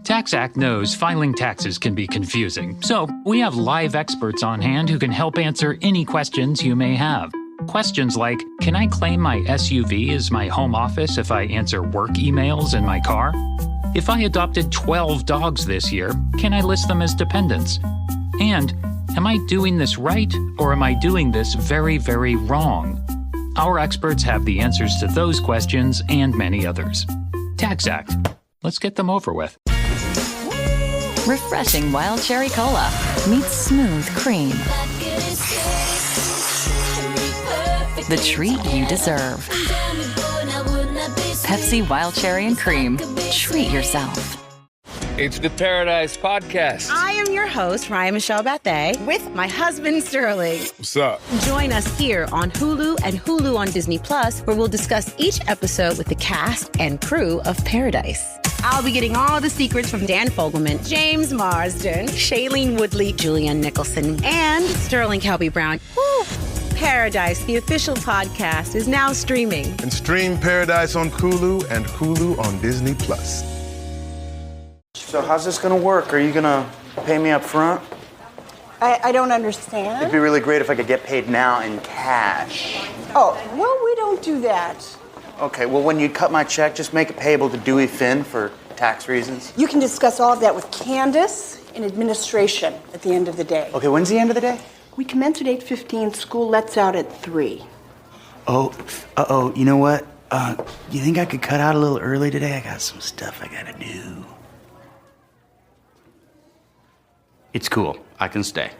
TaxAct knows filing taxes can be confusing, so we have live experts on hand who can help answer any questions you may have. Questions like, can I claim my SUV as my home office if I answer work emails in my car? If I adopted 12 dogs this year, can I list them as dependents? And, am I doing this right, or am I doing this very, very wrong? Our experts have the answers to those questions and many others. TaxAct. Let's get them over with. Refreshing Wild Cherry Cola meets smooth cream. The treat you deserve. Pepsi Wild Cherry and Cream. Treat yourself. It's the Paradise Podcast. I am your host, Ryan Michelle Bethay, with my husband, Sterling. What's up? Join us here on Hulu and Hulu on Disney Plus, where we'll discuss each episode with the cast and crew of Paradise. I'll be getting all the secrets from Dan Fogelman, James Marsden, Shailene Woodley, Julianne Nicholson, and Sterling Kelby Brown. Woo! Paradise, the official podcast, is now streaming. And stream Paradise on Hulu and Hulu on Disney Plus. So how's this gonna work? Are you gonna pay me up front? I don't understand. It'd be really great if I could get paid now in cash. Oh, well, we don't do that. Okay, well, when you cut my check, just make it payable to Dewey Finn for tax reasons. You can discuss all of that with Candace in administration at the end of the day. Okay, when's the end of the day? We commence at 8:15. School lets out at 3. Oh, you know what? You think I could cut out a little early today? I got some stuff I gotta do. It's cool. I can stay.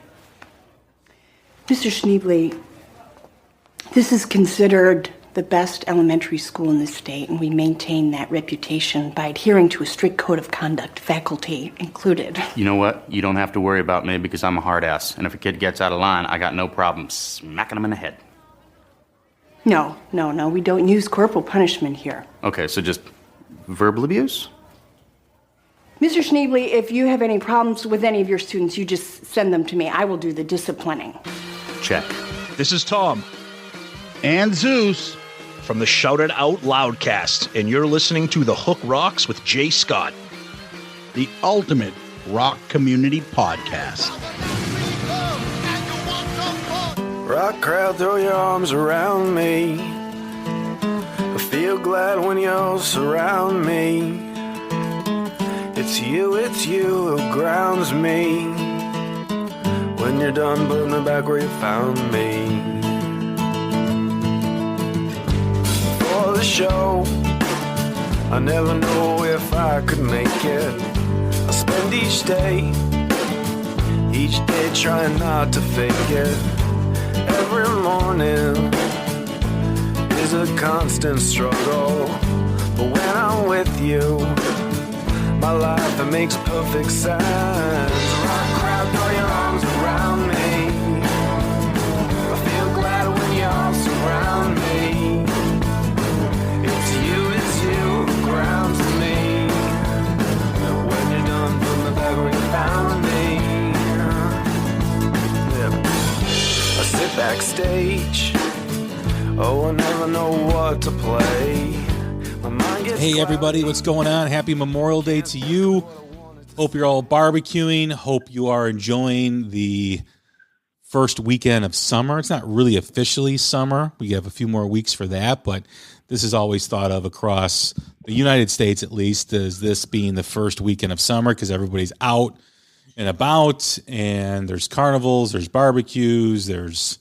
Mr. Schneebly, this is considered the best elementary school in the state, and we maintain that reputation by adhering to a strict code of conduct, faculty included. You know what? You don't have to worry about me because I'm a hard ass. And if a kid gets out of line, I got no problem smacking him in the head. No, we don't use corporal punishment here. Okay, so just verbal abuse? Mr. Schneebly, if you have any problems with any of your students, you just send them to me. I will do the disciplining. Check. This is Tom. And Zeus from the Shout It Out Loudcast, and you're listening to The Hook Rocks with Jay Scott, the ultimate rock community podcast. Rock crowd, throw your arms around me. I feel glad when you surround me. It's you who grounds me. When you're done, put me back where you found me. For the show, I never know if I could make it. I spend each day trying not to fake it. Every morning is a constant struggle, but when I'm with you, my life, it makes perfect sense. Rock crowd, throw your arms around me. I feel glad when you're surround me. It's you who grounds me. When you're done, put me back where you found me. Yeah. I sit backstage. Oh, I never know what to play. Hey everybody, what's going on? Happy Memorial Day to you. Hope you're all barbecuing. Hope you are enjoying the first weekend of summer. It's not really officially summer. We have a few more weeks for that, but this is always thought of across the United States, at least, as this being the first weekend of summer because everybody's out and about, and there's carnivals, there's barbecues, there's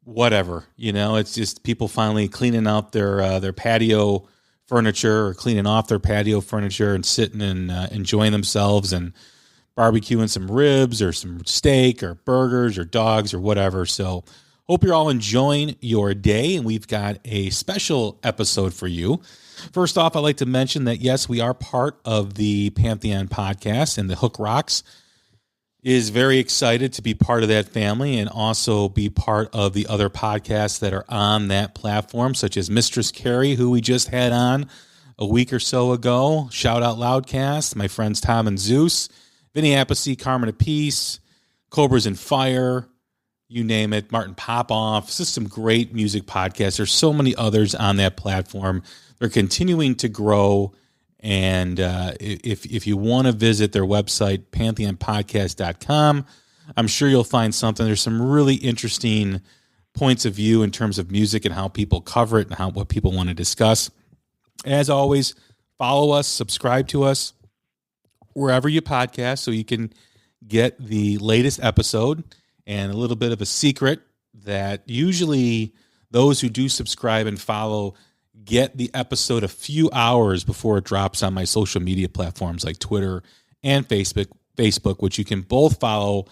whatever, it's just people finally cleaning out their patio furniture or cleaning off their patio furniture and sitting and enjoying themselves and barbecuing some ribs or some steak or burgers or dogs or whatever. So hope you're all enjoying your day, and we've got a special episode for you. First off, I'd like to mention that, yes, we are part of the Pantheon podcast, and the Hook Rocks is very excited to be part of that family and also be part of the other podcasts that are on that platform, such as Mistress Carrie, who we just had on a week or so ago, Shout Out Loudcast, my friends Tom and Zeus, Vinny Appice, Carmen Apiece, Cobras and Fire, you name it, Martin Popoff. This is some great music podcasts. There's so many others on that platform. They're continuing to grow, And if you want to visit their website, pantheonpodcast.com, I'm sure you'll find something. There's some really interesting points of view in terms of music and how people cover it and what people want to discuss. As always, follow us, subscribe to us wherever you podcast so you can get the latest episode. And a little bit of a secret that usually those who do subscribe and follow get the episode a few hours before it drops on my social media platforms like Twitter and Facebook, which you can both follow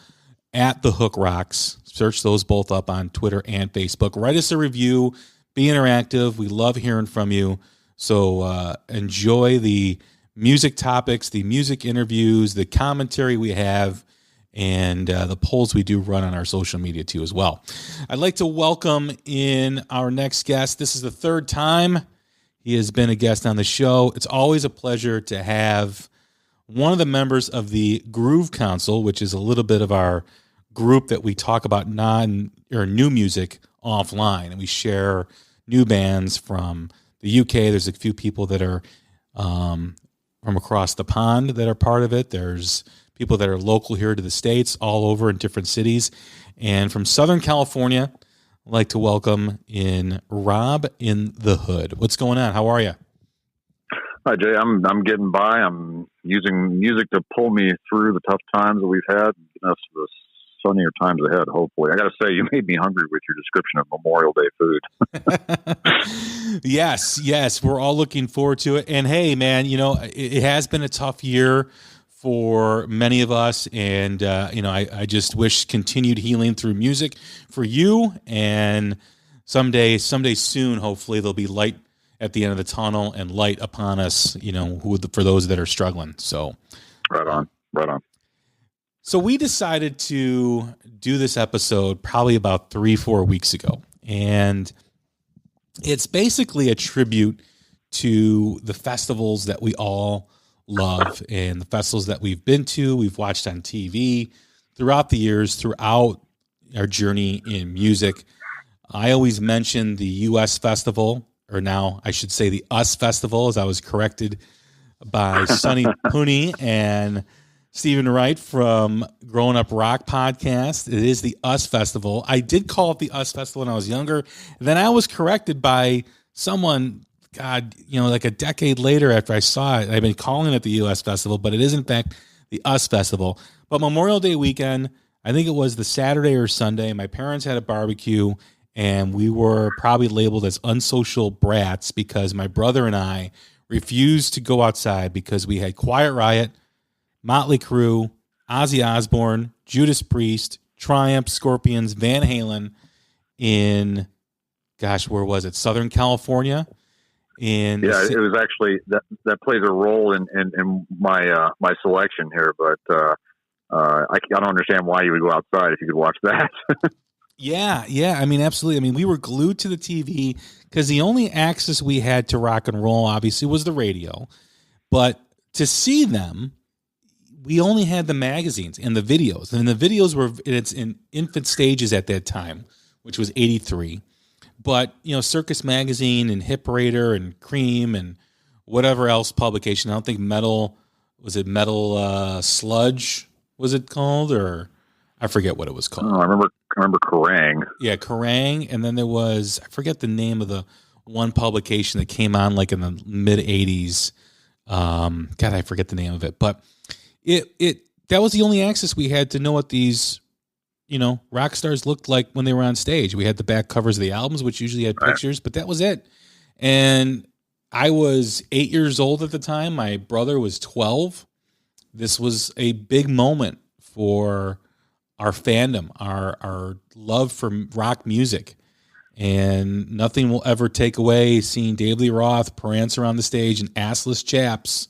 at The Hook Rocks. Search those both up on Twitter and Facebook. Write us a review. Be interactive. We love hearing from you. So enjoy the music topics, the music interviews, the commentary we have, and the polls we do run on our social media too as well. I'd like to welcome in our next guest. This is the third time he has been a guest on the show. It's always a pleasure to have one of the members of the Groove Council, which is a little bit of our group that we talk about new music offline, and we share new bands from the UK. There's a few people that are from across the pond that are part of it. There's people that are local here to the States, all over in different cities. And from Southern California, I'd like to welcome in Rob in the Hood. What's going on? How are you? Hi, Jay. I'm getting by. I'm using music to pull me through the tough times that we've had, and us the sunnier times ahead, hopefully. I got to say, you made me hungry with your description of Memorial Day food. Yes. We're all looking forward to it. And hey, man, it has been a tough year for many of us, and I just wish continued healing through music for you, and someday soon, hopefully there'll be light at the end of the tunnel and light upon us, for those that are struggling. So right on. So we decided to do this episode probably about 3-4 weeks ago, and it's basically a tribute to the festivals that we all love and the festivals that we've been to, we've watched on TV throughout the years, throughout our journey in music. I always mention the US Festival, or now I should say the US Festival, as I was corrected by Sonny Pooney and Stephen Wright from Growing Up Rock podcast. It is the US Festival. I did call it the US Festival when I was younger. Then I was corrected by someone, God, like a decade later after I saw it. I've been calling it the US Festival, but it is in fact the US Festival. But Memorial Day weekend, I think it was the Saturday or Sunday, my parents had a barbecue, and we were probably labeled as unsocial brats because my brother and I refused to go outside because we had Quiet Riot, Motley Crue, Ozzy Osbourne, Judas Priest, Triumph, Scorpions, Van Halen in, where was it? Southern California. It was actually that plays a role in my my selection here, but I don't understand why you would go outside if you could watch that. Yeah. I mean, absolutely. I mean, we were glued to the TV because the only access we had to rock and roll, obviously, was the radio. But to see them, we only had the magazines and the videos. And the videos were in infant stages at that time, which was 1983. But, Circus Magazine and Hip Raider and Cream and whatever else publication. I don't think Metal Sludge was it called, or I forget what it was called. Oh, I remember Kerrang. Yeah, Kerrang. And then there was, I forget the name of the one publication that came on like in the mid 80s. I forget the name of it. But that was the only access we had to know what these rock stars looked like when they were on stage. We had the back covers of the albums, which usually had pictures, but that was it. And I was 8 years old at the time. My brother was 12. This was a big moment for our fandom, our love for rock music. And nothing will ever take away seeing Dave Lee Roth prance around the stage in assless chaps,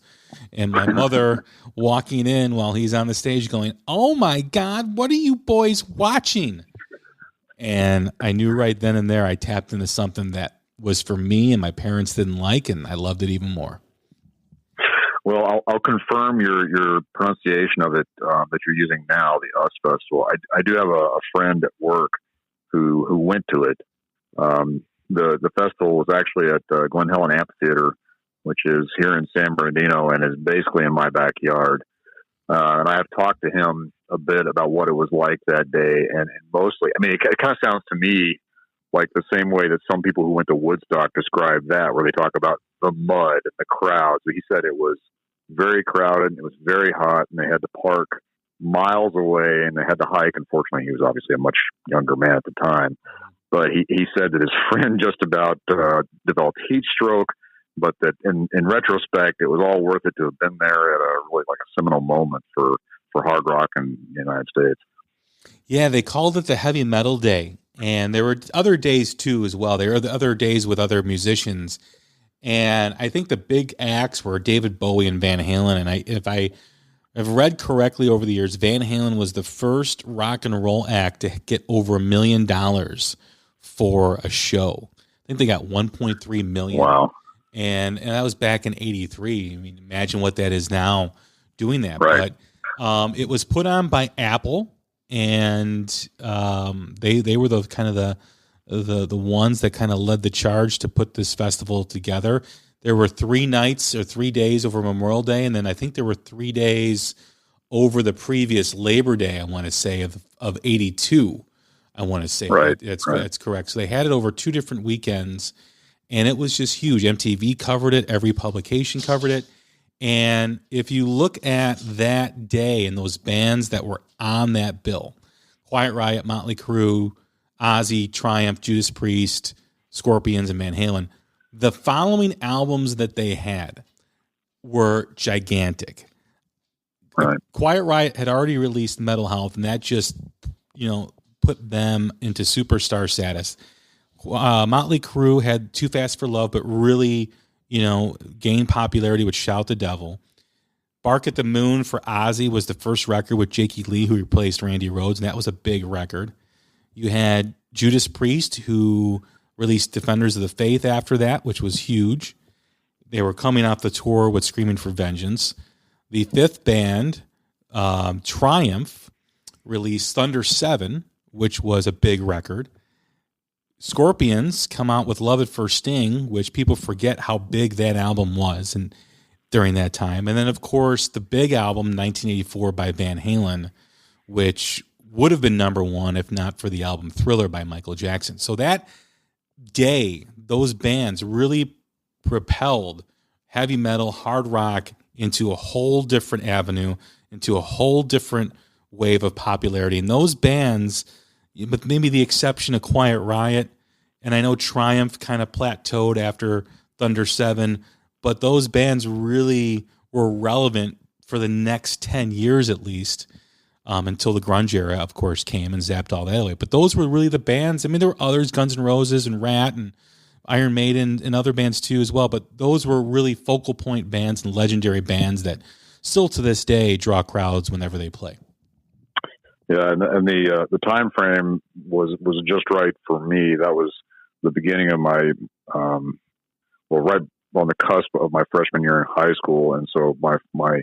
and my mother walking in while he's on the stage going, "Oh my God, what are you boys watching?" And I knew right then and there I tapped into something that was for me and my parents didn't like, and I loved it even more. Well, I'll confirm your pronunciation of it that you're using now, the US Festival. I do have a friend at work who went to it. The festival was actually at Glen Helen Amphitheater which is here in San Bernardino and is basically in my backyard. And I have talked to him a bit about what it was like that day. And mostly, I mean, it kind of sounds to me like the same way that some people who went to Woodstock describe that, where they talk about the mud and the crowds. He said it was very crowded, and it was very hot, and they had to park miles away, and they had to hike. Unfortunately, he was obviously a much younger man at the time. But he said that his friend just about developed heat stroke, but that in retrospect, it was all worth it to have been there at a really like a seminal moment for hard rock in the United States. Yeah, they called it the Heavy Metal Day, and there were other days too as well. There were the other days with other musicians, and I think the big acts were David Bowie and Van Halen. And if I have read correctly over the years, Van Halen was the first rock and roll act to get over $1 million for a show. I think they got 1.3 million. Wow. And that was back in '83. I mean, imagine what that is now doing that. Right. But it was put on by Apple, and they were the kind of the ones that kind of led the charge to put this festival together. There were 3 nights or 3 days over Memorial Day, and then I think there were 3 days over the previous Labor Day, I want to say, of '82. I want to say. Right. That's correct. So they had it over 2 different weekends, and it was just huge. MTV covered it. Every publication covered it. And if you look at that day and those bands that were on that bill, Quiet Riot, Motley Crue, Ozzy, Triumph, Judas Priest, Scorpions, and Van Halen, the following albums that they had were gigantic. Right. Quiet Riot had already released Metal Health, and that just, put them into superstar status. Motley Crue had Too Fast for Love, but really, gained popularity with Shout the Devil. Bark at the Moon for Ozzy was the first record with Jakey Lee, who replaced Randy Rhoads, and that was a big record. You had Judas Priest, who released Defenders of the Faith after that, which was huge. They were coming off the tour with Screaming for Vengeance. The fifth band, Triumph, released Thunder 7, which was a big record. Scorpions come out with Love at First Sting, which people forget how big that album was and during that time. And then, of course, the big album, 1984 by Van Halen, which would have been number 1 if not for the album Thriller by Michael Jackson. So that day, those bands really propelled heavy metal, hard rock into a whole different avenue, into a whole different wave of popularity. And those bands, with maybe the exception of Quiet Riot, and I know Triumph kind of plateaued after Thunder 7, but those bands really were relevant for the next 10 years at least, until the grunge era, of course, came and zapped all that away. But those were really the bands. I mean, there were others, Guns N' Roses and Rat and Iron Maiden and other bands too as well, but those were really focal point bands and legendary bands that still to this day draw crowds whenever they play. Yeah, and the time frame was just right for me. That was the beginning of my right on the cusp of my freshman year in high school, and so my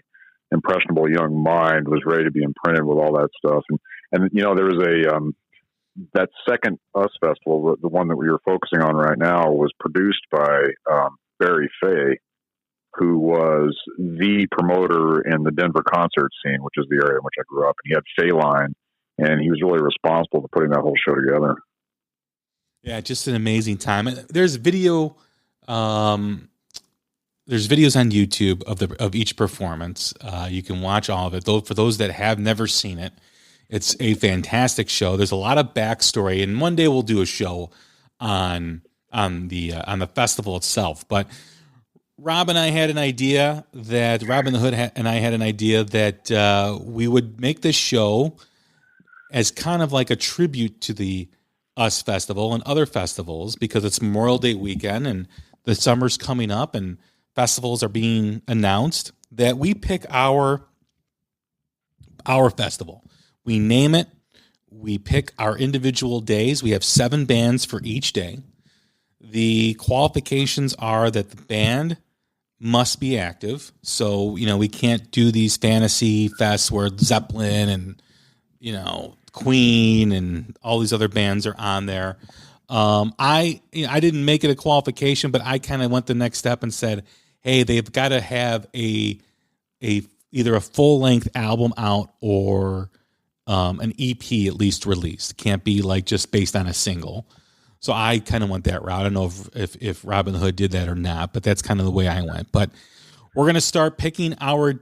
impressionable young mind was ready to be imprinted with all that stuff. And there was that second US Festival, the one that we were focusing on right now, was produced by Barry Fay, who was the promoter in the Denver concert scene, which is the area in which I grew up. And he had Fayline, and he was really responsible for putting that whole show together. Yeah, just an amazing time. There's video. There's videos on YouTube of each performance. You can watch all of it. Though for those that have never seen it, it's a fantastic show. There's a lot of backstory, and one day we'll do a show on the festival itself. But Rob and I had an idea that Rob and the Hood and I had an idea that we would make this show as kind of like a tribute to the US Festival and other festivals, because it's Memorial Day weekend and the summer's coming up and festivals are being announced, that we pick our festival. We name it. We pick our individual days. We have 7 bands for each day. The qualifications are that the band must be active. So, we can't do these fantasy fests where Zeppelin and, Queen and all these other bands are on there. I didn't make it a qualification, but I kind of went the next step and said, hey, they've got to have either a full length album out or an EP at least released. It can't be like just based on a single. So I kind of went that route. I don't know if Robin Hood did that or not, but that's kind of the way I went. But we're gonna start picking our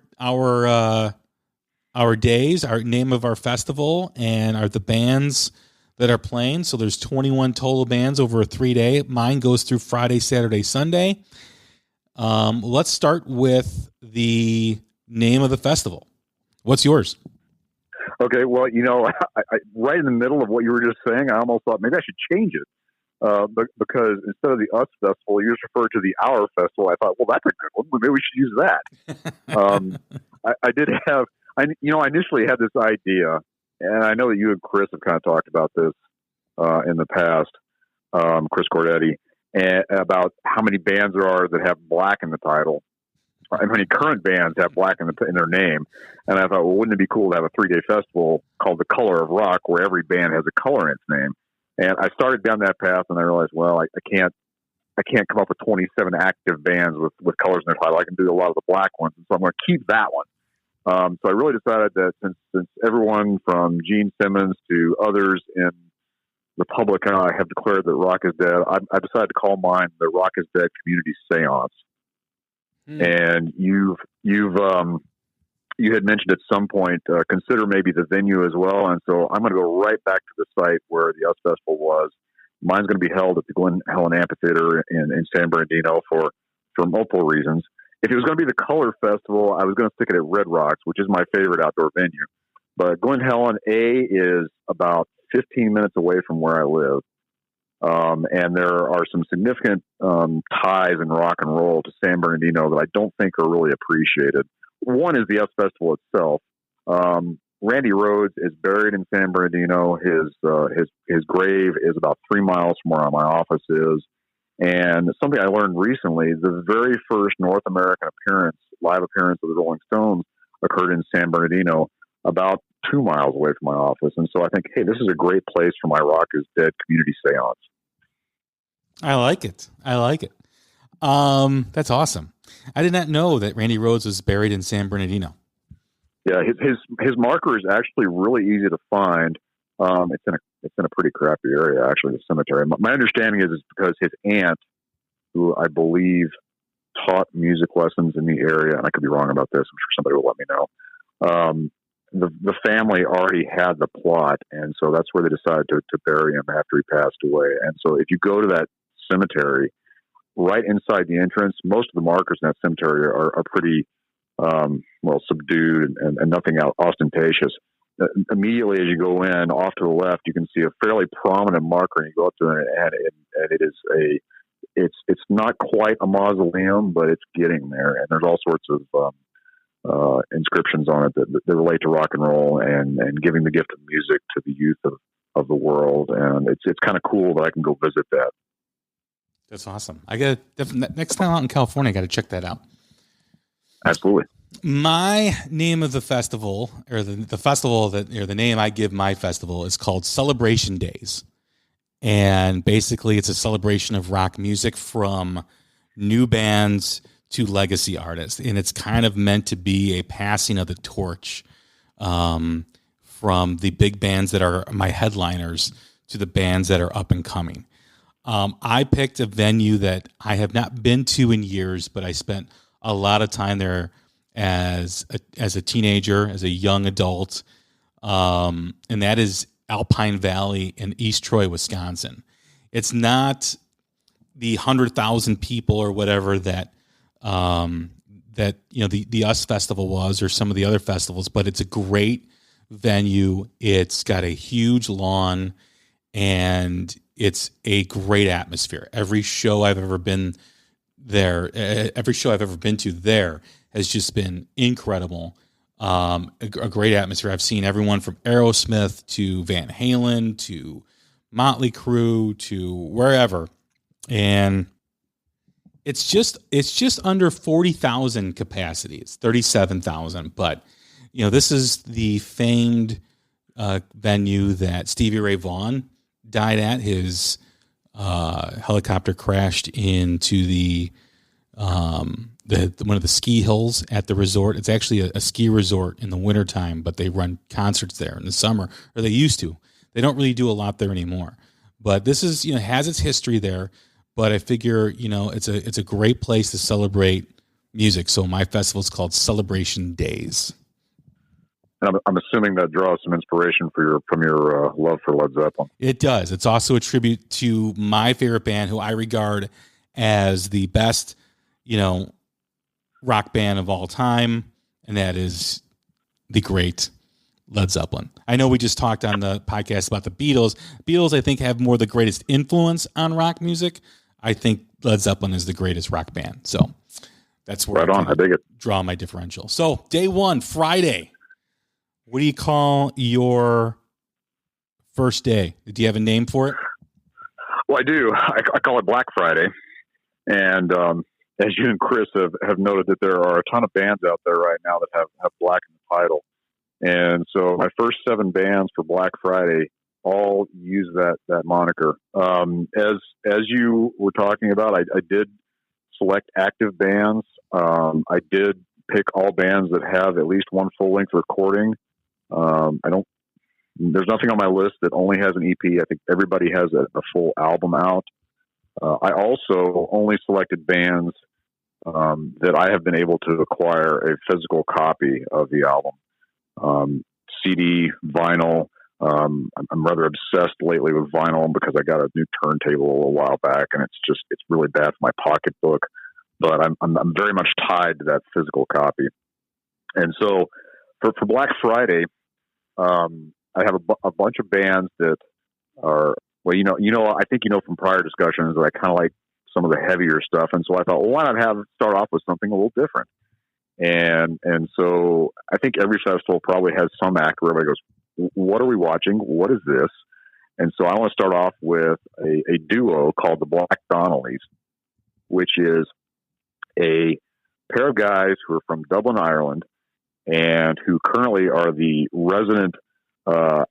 days, our name of our festival, and the bands that are playing. So there's 21 total bands over a 3-day. Mine goes through Friday, Saturday, Sunday. Let's start with the name of the festival. What's yours? Okay, well, I right in the middle of what you were just saying, I almost thought maybe I should change it. Because instead of the Us Festival, you just referred to the Our Festival. I thought, well, that's a good one. Maybe we should use that. I initially had this idea, and I know that you and Chris have kind of talked about this in the past, Chris Cordetti, and about how many bands there are that have black in the title. How many current bands have black in their name? And I thought, well, wouldn't it be cool to have a 3-day festival called The Color of Rock, where every band has a color in its name? And I started down that path, and I realized, well, I can't come up with 27 active bands with colors in their title. I can do a lot of the black ones, and so I'm going to keep that one. So I really decided that since everyone from Gene Simmons to others in the public eye have declared that rock is dead, I decided to call mine the Rock is Dead Community Seance. And you had mentioned at some point, consider maybe the venue as well. And so I'm going to go right back to the site where the Us Festival was. Mine's going to be held at the Glen Helen Amphitheater in San Bernardino for multiple reasons. If it was going to be the Color Festival, I was going to stick it at Red Rocks, which is my favorite outdoor venue. But Glen Helen, is about 15 minutes away from where I live. And there are some significant ties in rock and roll to San Bernardino that I don't think are really appreciated. One is the Us Festival itself. Randy Rhoads is buried in San Bernardino. His grave is about 3 miles from where my office is. And something I learned recently, the very first North American live appearance of the Rolling Stones occurred in San Bernardino, about 2 miles away from my office. And so I think, hey, this is a great place for my Rock is Dead community seance. I like it. That's awesome. I did not know that Randy Rhoads was buried in San Bernardino. Yeah, his marker is actually really easy to find. It's in a pretty crappy area, actually, the cemetery. My understanding is because his aunt, who I believe taught music lessons in the area, and I could be wrong about this, I'm sure somebody will let me know. The family already had the plot, and so that's where they decided to bury him after he passed away. And so if you go to that cemetery, right inside the entrance, most of the markers in that cemetery are pretty subdued and nothing ostentatious. Immediately as you go in, off to the left, you can see a fairly prominent marker, and you go up to it, and it is it's not quite a mausoleum, but it's getting there. And there's all sorts of inscriptions on it that relate to rock and roll and giving the gift of music to the youth of the world. And it's kind of cool that I can go visit that. That's awesome. I got next time out in California, I got to check that out. Absolutely. My name of the festival, or the festival the name I give my festival is called Celebration Days. And basically it's a celebration of rock music from new bands to legacy artists. And it's kind of meant to be a passing of the torch from the big bands that are my headliners to the bands that are up and coming. I picked a venue that I have not been to in years, but I spent a lot of time there as a teenager, as a young adult, and that is Alpine Valley in East Troy, Wisconsin. It's not the 100,000 people or whatever that the Us Festival was, or some of the other festivals, but it's a great venue. It's got a huge lawn, and it's a great atmosphere. Every show I've ever been to there has just been incredible. A great atmosphere. I've seen everyone from Aerosmith to Van Halen to Motley Crue to wherever. And it's just under 40,000 capacity. It's 37,000, but this is the famed venue that Stevie Ray Vaughan died at. His helicopter crashed into the one of the ski hills at the resort. It's actually a ski resort in the wintertime, but they run concerts there in the summer, or they used to. They don't really do a lot there anymore. But this is, has its history there. But I figure, it's a great place to celebrate music. So my festival is called Celebration Days. And I'm assuming that draws some inspiration from your love for Led Zeppelin. It does. It's also a tribute to my favorite band, who I regard as the best, rock band of all time, and that is the great Led Zeppelin. I know we just talked on the podcast about the Beatles. Beatles, I think, have more the greatest influence on rock music. I think Led Zeppelin is the greatest rock band. So that's where I dig it. Draw my differential. So day one, Friday. What do you call your first day? Do you have a name for it? Well, I do. I call it Black Friday. And as you and Chris have noted, that there are a ton of bands out there right now that have black in the title. And so my first 7 bands for Black Friday all use that moniker. As you were talking about, I did select active bands. I did pick all bands that have at least one full-length recording. There's nothing on my list that only has an EP. I think everybody has a full album out. I also only selected bands that I have been able to acquire a physical copy of the album. CD, vinyl. I'm rather obsessed lately with vinyl because I got a new turntable a little while back, and it's really bad for my pocketbook. But I'm very much tied to that physical copy. And so for Black Friday, I have a bunch of bands that are, well, I think from prior discussions that I kind of like some of the heavier stuff. And so I thought, well, why not start off with something a little different? And so I think every festival probably has some act where everybody goes, what are we watching? What is this? And so I want to start off with a duo called the Black Donnellys, which is a pair of guys who are from Dublin, Ireland, and who currently are the resident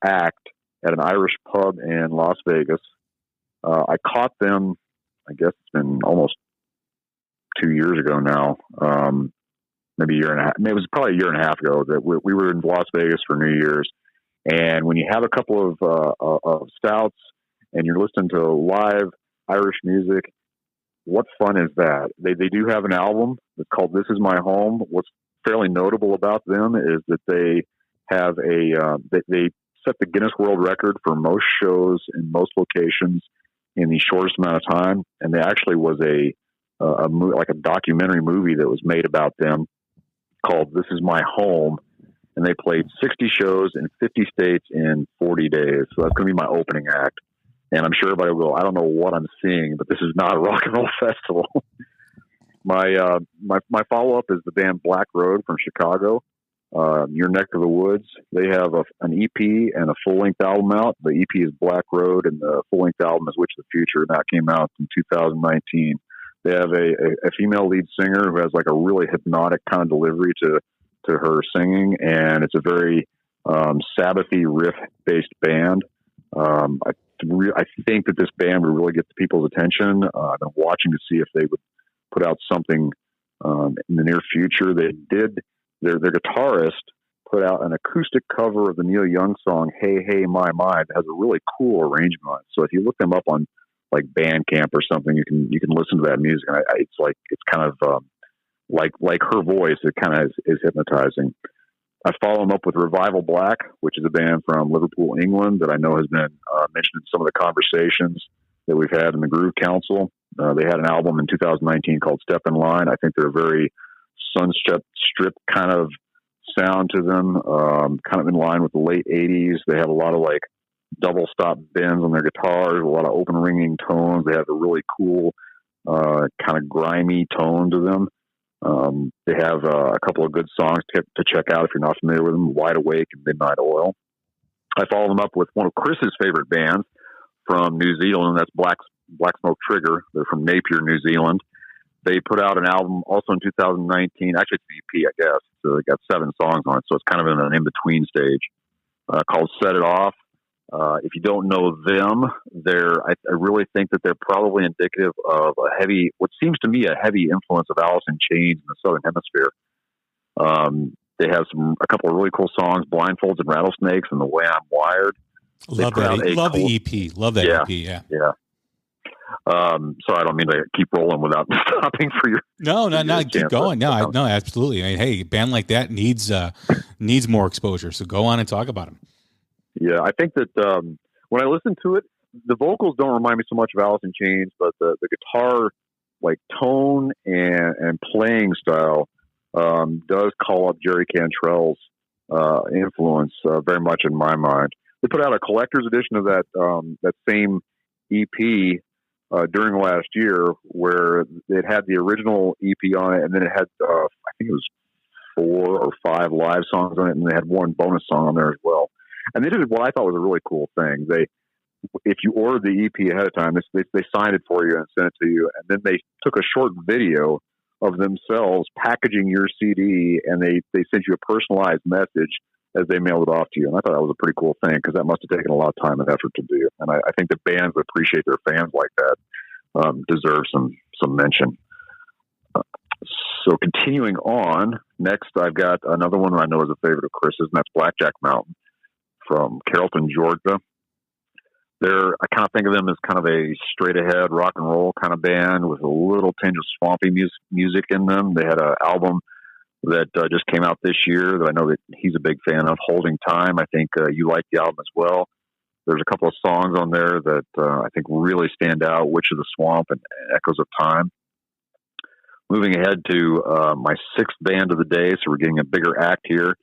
act at an Irish pub in Las Vegas. I caught them, I guess it's been almost 2 years ago now, maybe a year and a half. It was probably a year and a half ago that we were in Las Vegas for New Year's. And when you have a couple of stouts and you're listening to live Irish music, what fun is that? They do have an album that's called This Is My Home. What's fairly notable about them is that they have they set the Guinness World Record for most shows in most locations in the shortest amount of time. And there actually was a documentary movie that was made about them called This Is My Home. And they played 60 shows in 50 states in 40 days. So that's going to be my opening act. And I'm sure everybody will go, I don't know what I'm seeing, but this is not a rock and roll festival. My follow-up is the band Black Road from Chicago, your neck of the woods. They have an EP and a full-length album out. The EP is Black Road, and the full-length album is Witch of the Future, and that came out in 2019. They have a female lead singer who has like a really hypnotic kind of delivery to her singing, and it's a very Sabbathy riff-based band. I think that this band would really get the people's attention. I've been watching to see if they would put out something in the near future. They did. Their guitarist put out an acoustic cover of the Neil Young song "Hey Hey My My" that has a really cool arrangement on it. So if you look them up on like Bandcamp or something, you can listen to that music. And it's kind of like her voice. It kind of is hypnotizing. I follow them up with Revival Black, which is a band from Liverpool, England, that I know has been mentioned in some of the conversations that we've had in the Groove Council. They had an album in 2019 called Step in Line. I think they're a very Sunstrip kind of sound to them, kind of in line with the late 80s. They have a lot of like double stop bends on their guitars, a lot of open ringing tones. They have a really cool kind of grimy tone to them. They have a couple of good songs to check out if you're not familiar with them, Wide Awake and Midnight Oil. I follow them up with one of Chris's favorite bands from New Zealand, and that's Black Smoke Trigger. They're from Napier, New Zealand. They put out an album also in 2019. Actually, it's an EP, I guess. So they got 7 songs on it, so it's kind of in an in-between stage called Set It Off. If you don't know them, I really think that they're probably indicative of what seems to me a heavy influence of Alice in Chains in the Southern Hemisphere. They have a couple of really cool songs, Blindfolds and Rattlesnakes and The Way I'm Wired. Love that. Love the EP. Love that EP. Yeah. Yeah. So I don't mean to keep rolling without stopping for your. No, keep going. No, absolutely. I mean, hey, a band like that needs more exposure. So go on and talk about them. Yeah, I think that when I listen to it, the vocals don't remind me so much of Alice in Chains, but the guitar like tone and playing style does call up Jerry Cantrell's influence very much in my mind. They put out a collector's edition of that same EP during last year, where it had the original EP on it, and then it had I think it was 4 or 5 live songs on it, and they had one bonus song on there as well. And they did what I thought was a really cool thing. If you ordered the EP ahead of time, they signed it for you and sent it to you, and then they took a short video of themselves packaging your CD, and they sent you a personalized message as they mailed it off to you. And I thought that was a pretty cool thing, because that must have taken a lot of time and effort to do. And I think the bands that appreciate their fans like that deserve some mention. So continuing on, next I've got another one that I know is a favorite of Chris's, and that's Blackjack Mountain from Carrollton, Georgia. I kind of think of them as kind of a straight-ahead rock and roll kind of band with a little tinge of swampy music in them. They had an album that just came out this year that I know that he's a big fan of, Holding Time. I think you like the album as well. There's a couple of songs on there that I think really stand out, Witch of the Swamp and Echoes of Time. Moving ahead to my 6th band of the day, so we're getting a bigger act here,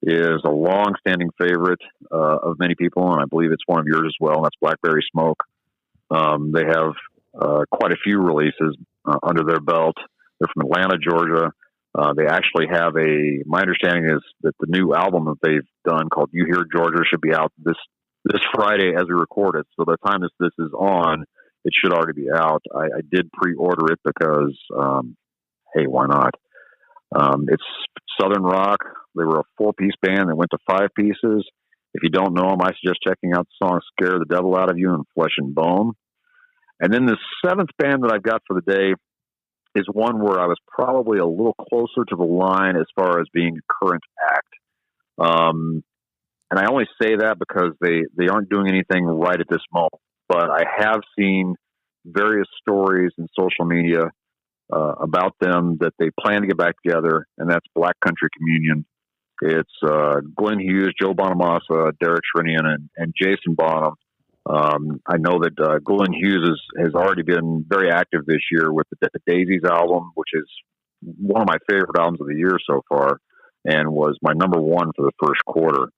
is a long-standing favorite of many people, and I believe it's one of yours as well, and that's Blackberry Smoke. They have quite a few releases under their belt. They're from Atlanta, Georgia. They actually have my understanding is that the new album that they've done called You Hear Georgia should be out this Friday as we record it. So by the time this is on, it should already be out. I did pre-order it because, hey, why not? It's Southern rock. They were a 4-piece band that went to 5 pieces. If you don't know them, I suggest checking out the song Scare the Devil Out of You and Flesh and Bone. And then the 7th band that I've got for the day is one where I was probably a little closer to the line as far as being a current act. And I only say that because they aren't doing anything right at this moment. But I have seen various stories in social media about them that they plan to get back together, and that's Black Country Communion. It's Glenn Hughes, Joe Bonamassa, Derek Shrinian, and Jason Bonham. I know that Glenn Hughes has already been very active this year with the Daisies album, which is one of my favorite albums of the year so far, and was my number 1 for the first quarter.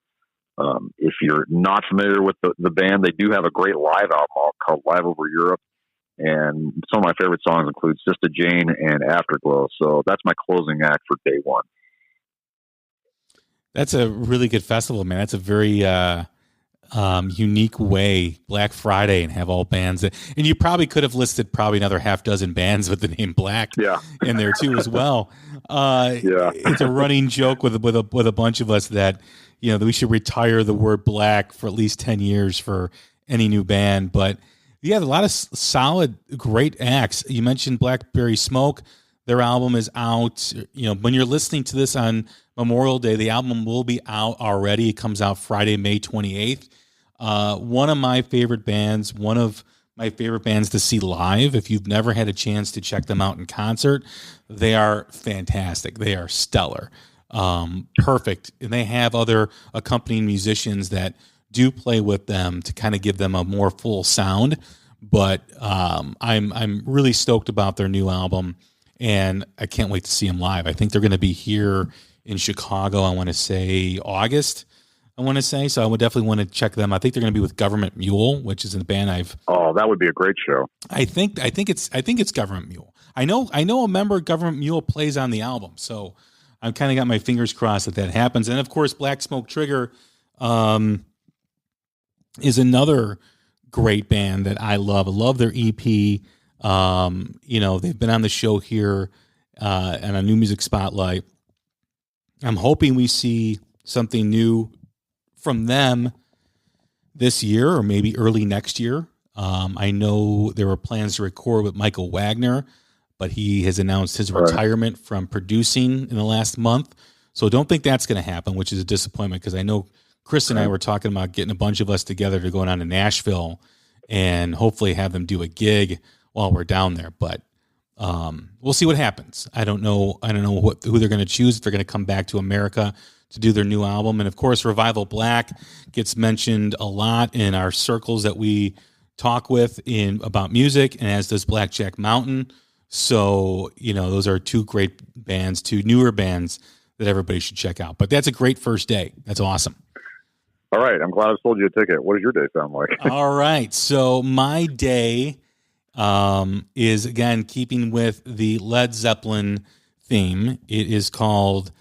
If you're not familiar with the band, they do have a great live album called Live Over Europe, and some of my favorite songs include Sister Jane and Afterglow. So that's my closing act for day 1. That's a really good festival, man. That's a very unique way, Black Friday, and have all bands and you probably could have listed probably another half dozen bands with the name Black in there too as well. It's a running joke with a bunch of us that that we should retire the word Black for at least 10 years for any new band. But yeah, a lot of solid, great acts. You mentioned Blackberry Smoke. Their album is out. When you're listening to this on Memorial Day, the album will be out already. It comes out Friday, May 28th. One of my favorite bands to see live. If you've never had a chance to check them out in concert, they are fantastic. They are stellar. Perfect. And they have other accompanying musicians that do play with them to kind of give them a more full sound. But I'm really stoked about their new album, and I can't wait to see them live. I think they're going to be here in Chicago, I want to say August. So I would definitely want to check them. I think they're going to be with Government Mule, which is a band that would be a great show. I think it's Government Mule. I know a member of Government Mule plays on the album, so I've kind of got my fingers crossed that happens. And of course, Black Smoke Trigger is another great band that I love. I love their EP. They've been on the show here and a New Music Spotlight. I'm hoping we see something new from them this year or maybe early next year. I know there were plans to record with Michael Wagner, but he has announced his retirement from producing in the last month. So don't think that's going to happen, which is a disappointment because I know Chris and I were talking about getting a bunch of us together to go down to Nashville and hopefully have them do a gig while we're down there. But we'll see what happens. I don't know who they're going to choose, if they're going to come back to America to do their new album. And of course, Revival Black gets mentioned a lot in our circles that we talk with about music, and as does Blackjack Mountain. So, those are two great bands, two newer bands that everybody should check out. But that's a great first day. That's awesome. All right. I'm glad I sold you a ticket. What does your day sound like? All right. So my day is, again, keeping with the Led Zeppelin theme. It is called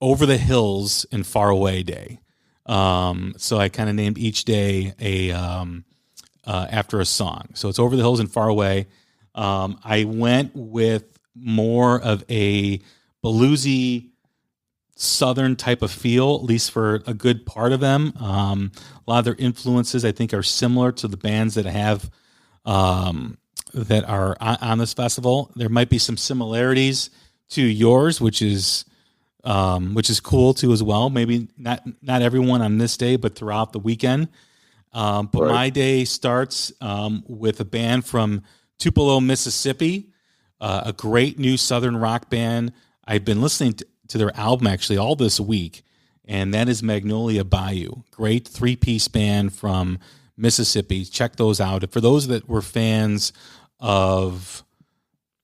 Over the Hills and Far Away Day. So I kind of named each day after a song. So it's Over the Hills and Far Away. I went with more of a bluesy Southern type of feel, at least for a good part of them. A lot of their influences, I think, are similar to the bands that have that are on this festival. There might be some similarities to yours, which is cool too as well. Maybe not everyone on this day, but throughout the weekend. But my day starts with a band from Tupelo, Mississippi, a great new Southern rock band. I've been listening to their album actually all this week, and that is Magnolia Bayou. Great 3-piece band from Mississippi. Check those out. For those that were fans of,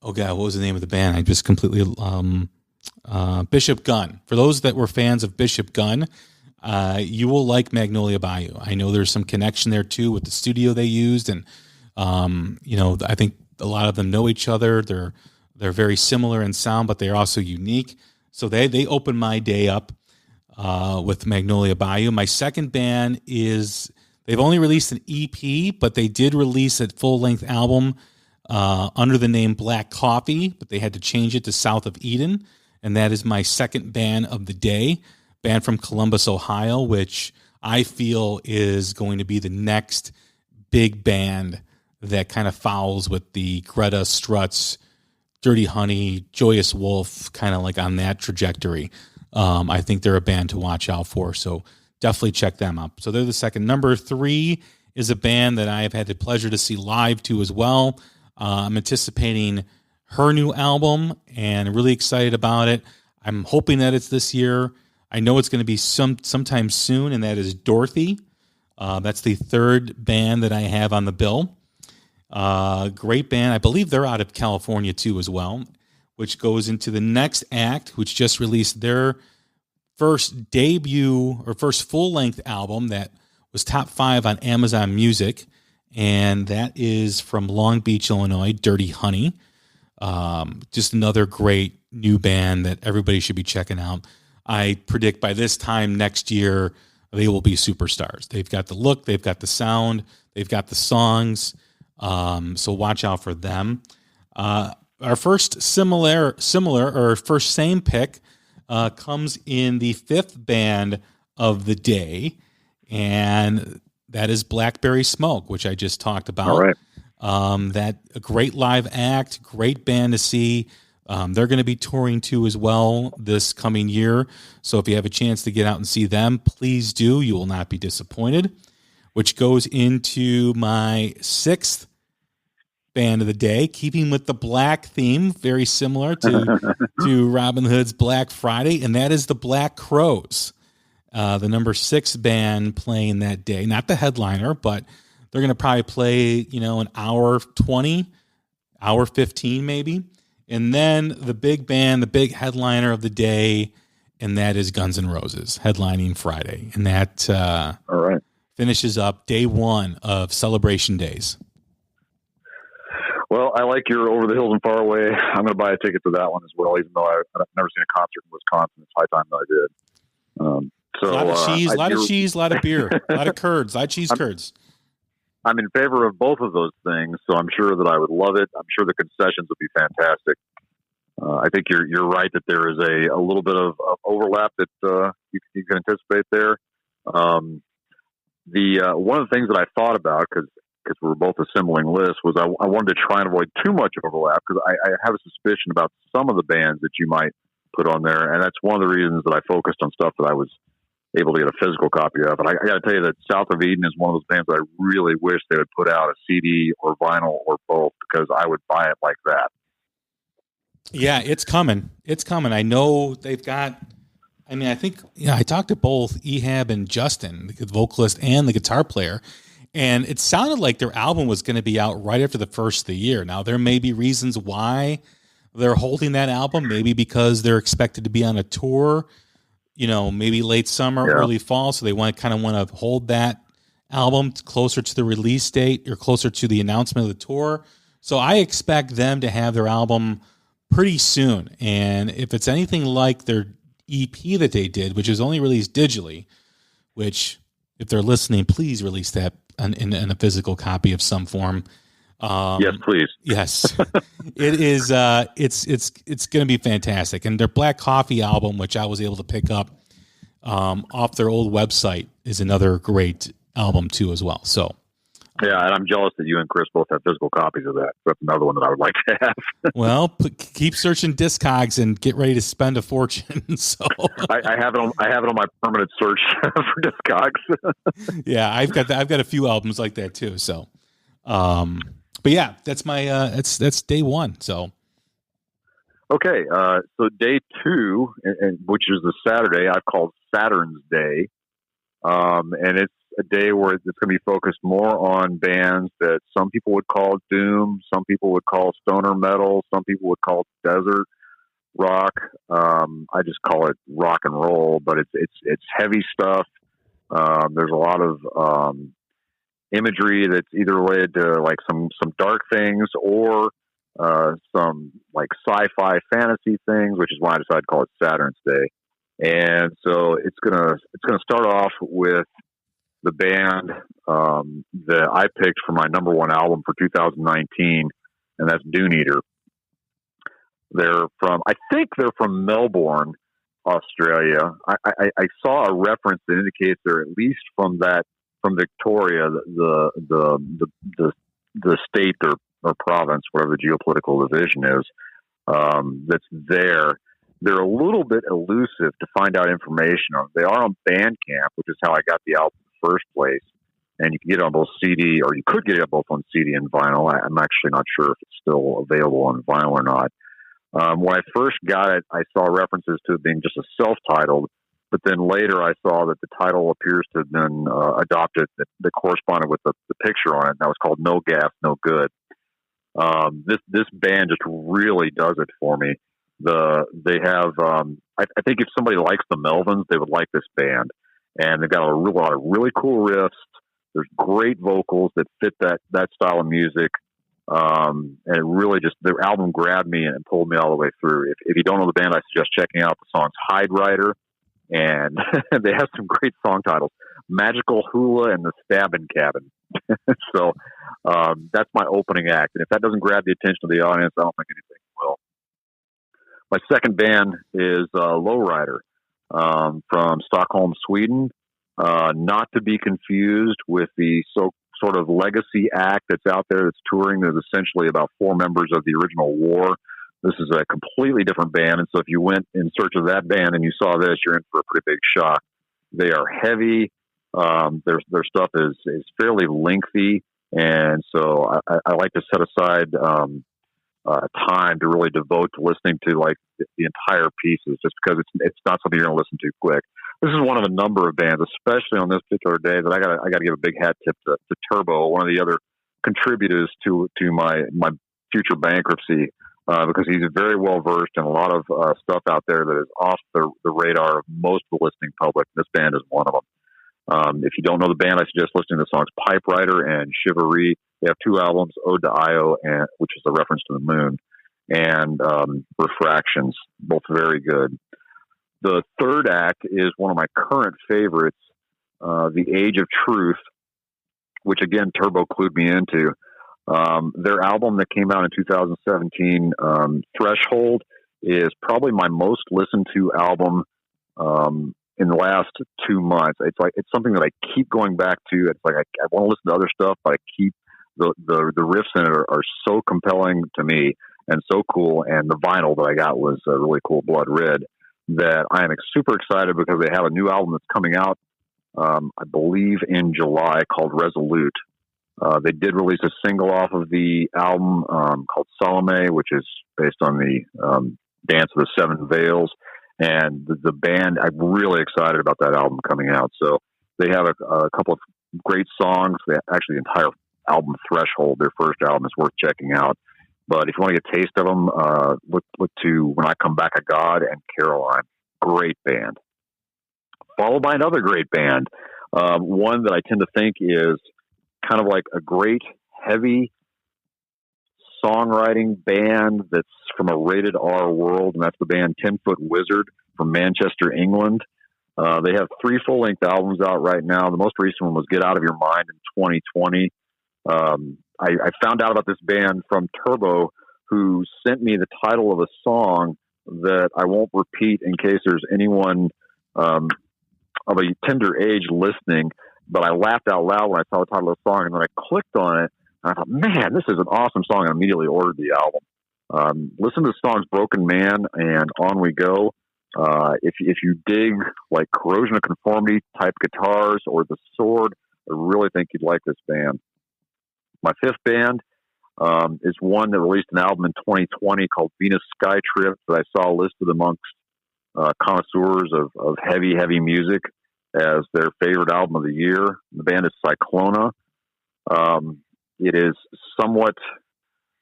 what was the name of the band? I just completely Bishop Gunn. For those that were fans of Bishop Gunn, you will like Magnolia Bayou. I know there's some connection there too with the studio they used, and I think a lot of them know each other. They're very similar in sound, but they're also unique. So they open my day up with Magnolia Bayou. My second band is, they've only released an EP, but they did release a full-length album under the name Black Coffee, but they had to change it to South of Eden, and that is my second band of the day, band from Columbus, Ohio, which I feel is going to be the next big band that kind of fouls with the Greta Struts, Dirty Honey, Joyous Wolf, kind of like on that trajectory. I think they're a band to watch out for, so definitely check them out. So they're the second. Number 3 is a band that I have had the pleasure to see live too as well. I'm anticipating her new album and really excited about it. I'm hoping that it's this year. I know it's going to be sometime soon, and that is Dorothy. That's the third band that I have on the bill. Great band. I believe they're out of California too as well, which goes into the next act, which just released their first debut or first full-length album that was top 5 on Amazon Music, and that is from Long Beach, Illinois, Dirty Honey. Just another great new band that everybody should be checking out. I predict by this time next year, they will be superstars. They've got the look, they've got the sound, they've got the songs. So watch out for them. Our first similar or first same pick comes in the 5th band of the day, and that is Blackberry Smoke, which I just talked about. All right. That a great live act, great band to see. They're going to be touring too as well this coming year. So if you have a chance to get out and see them, please do. You will not be disappointed. Which goes into my 6th band of the day, keeping with the black theme, very similar to Robin Hood's Black Friday, and that is the Black Crowes, the number 6 band playing that day. Not the headliner, but they're going to probably play, an hour 20, hour 15 maybe. And then the big band, the big headliner of the day, and that is Guns N' Roses, headlining Friday. And that all right. Finishes up day 1 of Celebration Days. Well, I like your Over the Hills and Far Away. I'm going to buy a ticket to that one as well, even though I've never seen a concert in Wisconsin. It's high time that I did. So a lot of cheese, a lot of beer, a lot of curds, a lot of cheese curds. I'm in favor of both of those things, so I'm sure that I would love it. I'm sure the concessions would be fantastic. I think you're right that there is a little bit of overlap that you can anticipate there. The one of the things that I thought about, because we were both assembling lists, was I wanted to try and avoid too much overlap, because I have a suspicion about some of the bands that you might put on there, and that's one of the reasons that I focused on stuff that I was able to get a physical copy of. And I got to tell you that South of Eden is one of those bands that I really wish they would put out a CD or vinyl or both, because I would buy it like that. Yeah, it's coming. It's coming. I know they've got. I mean, I think I talked to both Ehab and Justin, the vocalist and the guitar player, and it sounded like their album was going to be out right after the first of the year. Now, there may be reasons why they're holding that album, maybe because they're expected to be on a tour, maybe late summer, early fall, so they want to hold that album closer to the release date or closer to the announcement of the tour. So I expect them to have their album pretty soon, and if it's anything like their EP that they did, which is only released digitally, which if they're listening, please release that in a physical copy of some form. Yes, please. Yes, it is. It's going to be fantastic. And their Black Coffee album, which I was able to pick up off their old website, is another great album too, as well. So. Yeah, and I'm jealous that you and Chris both have physical copies of that. That's another one that I would like to have. Well, keep searching Discogs and get ready to spend a fortune. So I have it on my permanent search for Discogs. Yeah, I've got a few albums like that too. So, but yeah, that's my that's day one. So, okay, so day two, which is the Saturday, I've called Saturn's Day, and it's a day where it's going to be focused more on bands that some people would call doom, some people would call stoner metal, some people would call desert rock. I just call it rock and roll, but it's heavy stuff. There's a lot of imagery that's either related to like some dark things or some like sci-fi fantasy things, which is why I decided to call it Saturn's Day. And so it's gonna start off with the band that I picked for my number one album for 2019, and that's Dune Eater. I think they're from Melbourne, Australia. I saw a reference that indicates they're at least from Victoria, the state or province, whatever the geopolitical division is, that's there. They're a little bit elusive to find out information on. They are on Bandcamp, which is how I got the album in the first place. And you can get it on both CD, or you could get it both on CD and vinyl. I'm actually not sure if it's still available on vinyl or not. When I first got it, I saw references to it being just a self-titled, but then later I saw that the title appears to have been adopted that corresponded with the picture on it, and that was called No Gas, No Good. This band just really does it for me. They have, I think if somebody likes the Melvins, they would like this band. And they've got a lot of really cool riffs. There's great vocals that fit that style of music. And it really just, their album grabbed me and pulled me all the way through. If you don't know the band, I suggest checking out the songs Hide Rider. And they have some great song titles. Magical Hula and the Stabbing Cabin. So that's my opening act. And if that doesn't grab the attention of the audience, I don't think anything will. My second band is Lowrider from Stockholm, Sweden. Not to be confused with the sort of legacy act that's out there that's touring. There's essentially about 4 members of the original War. This is a completely different band, and so if you went in search of that band and you saw this, you're in for a pretty big shock. They are heavy. Their stuff is fairly lengthy, and so I like to set aside time to really devote to listening to like the entire pieces, just because it's not something you're going to listen to quick. This is one of a number of bands, especially on this particular day, that I got to give a big hat tip to Turbo, one of the other contributors to my future bankruptcy, because he's very well versed in a lot of stuff out there that is off the radar of most of the listening public. This band is one of them. If you don't know the band, I suggest listening to the songs Pipe Rider and Chivalry. They have 2 albums, Ode to Io, which is a reference to the moon, and Refractions, both very good. The third act is one of my current favorites, The Age of Truth, which again Turbo clued me into. Their album that came out in 2017, Threshold, is probably my most listened to album in the last 2 months. It's something that I keep going back to. It's like I want to listen to other stuff, but I keep the riffs in it are so compelling to me and so cool. And the vinyl that I got was really cool, Blood Red, that I am super excited because they have a new album that's coming out, I believe in July, called Resolute. They did release a single off of the album called Salome, which is based on the Dance of the Seven Veils. And the band, I'm really excited about that album coming out. So they have a couple of great songs. Actually, the entire album, Threshold, their first album, is worth checking out. But if you want to get a taste of them, look to When I Come Back a God and Caroline. Great band. Followed by another great band. One that I tend to think is kind of like a great, heavy songwriting band that's from a rated R world, and that's the band 10 Foot Wizard from Manchester, England. They have 3 full-length albums out right now. The most recent one was Get Out of Your Mind in 2020. I found out about this band from Turbo, who sent me the title of a song that I won't repeat in case there's anyone of a tender age listening, but I laughed out loud when I saw the title of the song, and then I clicked on it, and I thought, man, this is an awesome song, and I immediately ordered the album. Listen to the songs Broken Man and On We Go. If you dig like Corrosion of Conformity type guitars or The Sword, I really think you'd like this band. My fifth band is one that released an album in 2020 called Venus Skytrip that I saw listed amongst connoisseurs of heavy music as their favorite album of the year. The band is Cyclona. It is somewhat,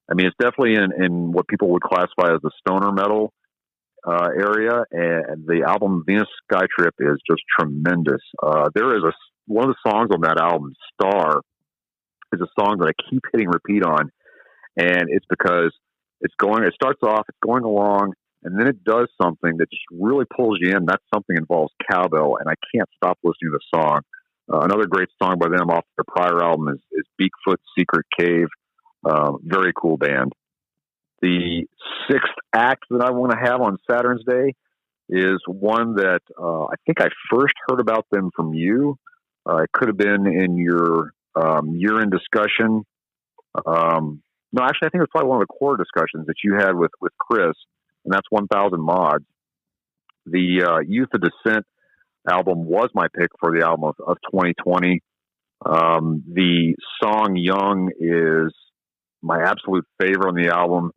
it's definitely in what people would classify as the stoner metal area, and the album Venus Skytrip is just tremendous. There is one of the songs on that album, Star, is a song that I keep hitting repeat on, and it's because it starts off, it's going along, and then it does something that just really pulls you in. That something involves cowbell, and I can't stop listening to the song. Another great song by them off their prior album is Beakfoot Secret Cave. Very cool band. The sixth act that I want to have on Saturn's Day is one that I think I first heard about them from you. It could have been in your year-end discussion. No, actually, I think it was probably one of the core discussions that you had with Chris, and that's 1,000 Mods. The Youth of Dissent album was my pick for the album of 2020. The song Young is my absolute favorite on the album.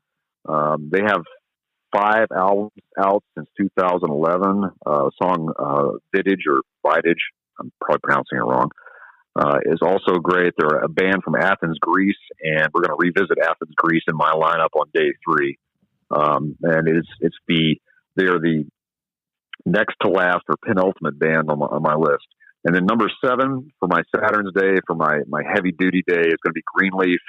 They have 5 albums out since 2011. Song Vintage or Vintage, I'm probably pronouncing it wrong, is also great. They're a band from Athens, Greece, and we're going to revisit Athens, Greece in my lineup on day 3. And they are the next to last or penultimate band on my list. And then number 7 for my Saturn's Day, for my heavy duty day, is going to be Greenleaf.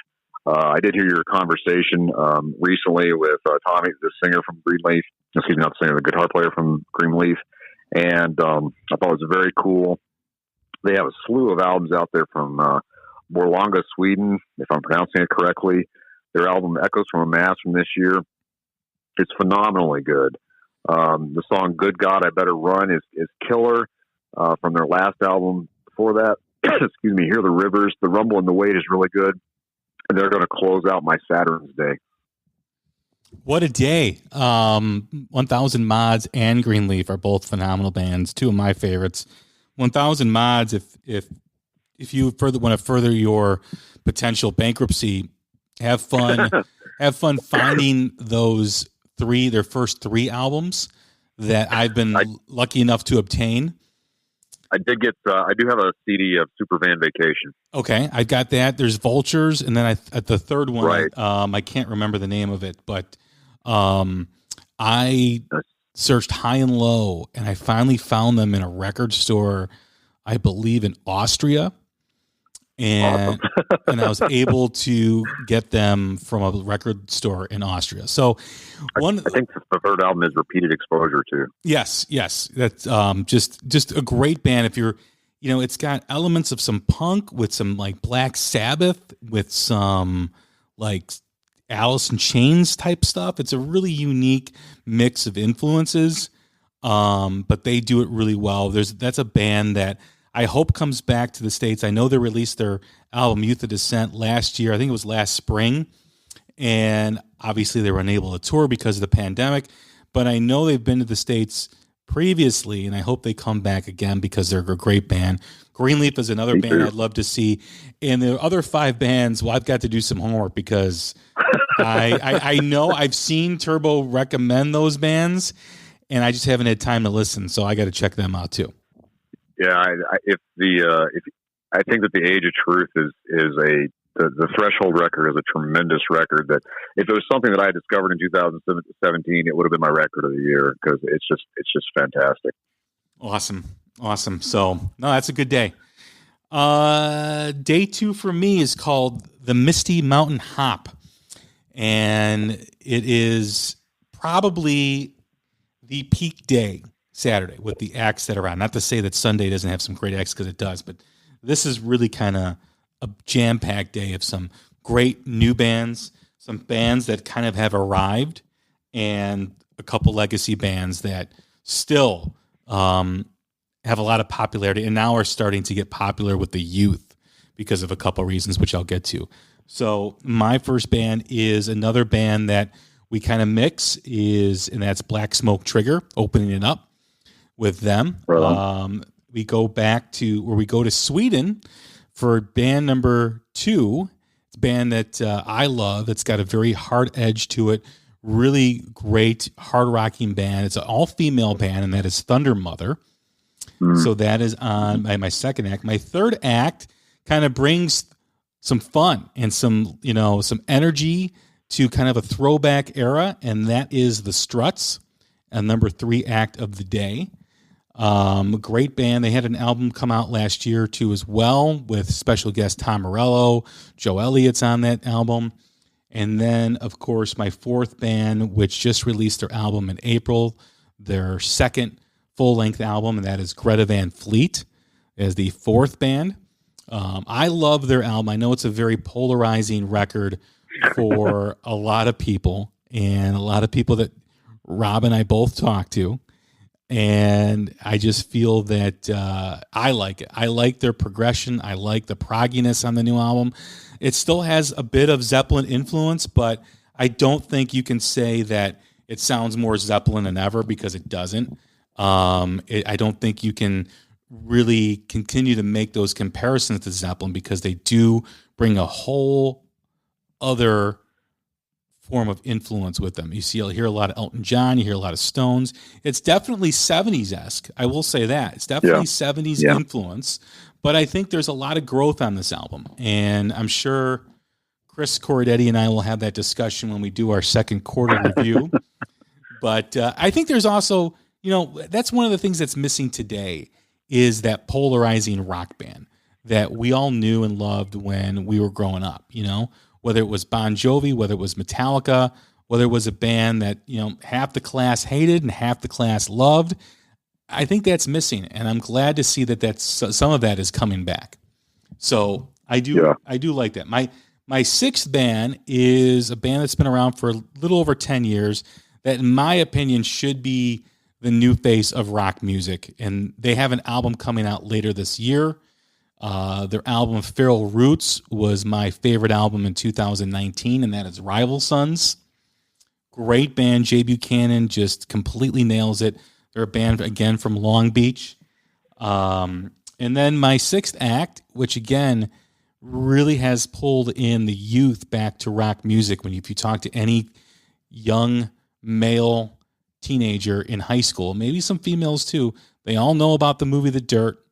I did hear your conversation recently with Tommy, the singer from Greenleaf. Excuse me, not the singer, the guitar player from Greenleaf. And I thought it was very cool. They have a slew of albums out there from Borlänge, Sweden, if I'm pronouncing it correctly. Their album Echoes from a Mass from this year, it's phenomenally good. The song Good God, I Better Run is killer from their last album. Before that, excuse me, Hear the Rivers, The Rumble and the Weight is really good. And they're going to close out my Saturn's Day. What a day. 1,000 Mods and Greenleaf are both phenomenal bands, 2 of my favorites. 1,000 Mods, if you want to further your potential bankruptcy, have fun finding their first 3 albums that I've been lucky enough to obtain. I do have a CD of Supervan Vacation. Okay, I got that. There's Vultures, and then at the third one, right. I can't remember the name of it, but I searched high and low, and I finally found them in a record store, I believe in Austria, and and I was able to get them from a record store in Austria. So I think the third album is Repeated Exposure too. Yes, that's just a great band. If you're, it's got elements of some punk with some like Black Sabbath with some like Alice in Chains type stuff. It's a really unique mix of influences. but they do it really well. That's a band that I hope comes back to the States. I know they released their album Youth of Dissent last year. I think it was last spring. And obviously they were unable to tour because of the pandemic. But I know they've been to the States previously, and I hope they come back again because they're a great band. Greenleaf is another band I'd love to see. And the other 5 bands, well, I've got to do some homework because I know I've seen Turbo recommend those bands, and I just haven't had time to listen. So I got to check them out too. Yeah, I think that the Age of Truth is the Threshold record is a tremendous record that if it was something that I had discovered in 2017, it would have been my record of the year because it's just fantastic. Awesome. So no, that's a good day. Day 2 for me is called the Misty Mountain Hop, and it is probably the peak day, Saturday, with the acts that are on. Not to say that Sunday doesn't have some great acts, because it does, but this is really kind of a jam-packed day of some great new bands, some bands that kind of have arrived, and a couple legacy bands that still have a lot of popularity and now are starting to get popular with the youth because of a couple reasons, which I'll get to. So my first band is another band that we kind of mix, and that's Black Smoke Trigger, opening it up with them. We go to Sweden for band number 2. It's a band that I love. It's got a very hard edge to it. Really great hard rocking band. It's an all-female band, and that is Thunder Mother. So that is on my second act. My third act kind of brings some fun and some energy to kind of a throwback era, and that is the Struts, and number 3 act of the day. Great band. They had an album come out last year too as well, with special guest Tom Morello. Joe Elliott's on that album. And then, of course, my 4th band, which just released their album in April, their second full-length album, and that is Greta Van Fleet as the 4th band. I love their album. I know it's a very polarizing record for a lot of people, and a lot of people that Rob and I both talk to. And I just feel that I like it. I like their progression. I like the progginess on the new album. It still has a bit of Zeppelin influence, but I don't think you can say that it sounds more Zeppelin than ever, because it doesn't. I don't think you can really continue to make those comparisons to Zeppelin, because they do bring a whole other form of influence with them. You'll hear a lot of Elton John, you hear a lot of Stones. It's definitely 70s-esque. I will say that. It's definitely 70s influence, but I think there's a lot of growth on this album. And I'm sure Chris Corradetti and I will have that discussion when we do our second quarter review. But I think there's also, that's one of the things that's missing today, is that polarizing rock band that we all knew and loved when we were growing up, whether it was Bon Jovi, whether it was Metallica, whether it was a band that, half the class hated and half the class loved. I think that's missing, and I'm glad to see that some of that is coming back. So I do like that. My 6th band is a band that's been around for a little over 10 years that, in my opinion, should be the new face of rock music. And they have an album coming out later this year. Their album Feral Roots was my favorite album in 2019, and that is Rival Sons. Great band. Jay Buchanan just completely nails it. They're a band, again, from Long Beach. And then my 6th act, which, again, really has pulled in the youth back to rock music. If you talk to any young male teenager in high school, maybe some females too, they all know about the movie The Dirt,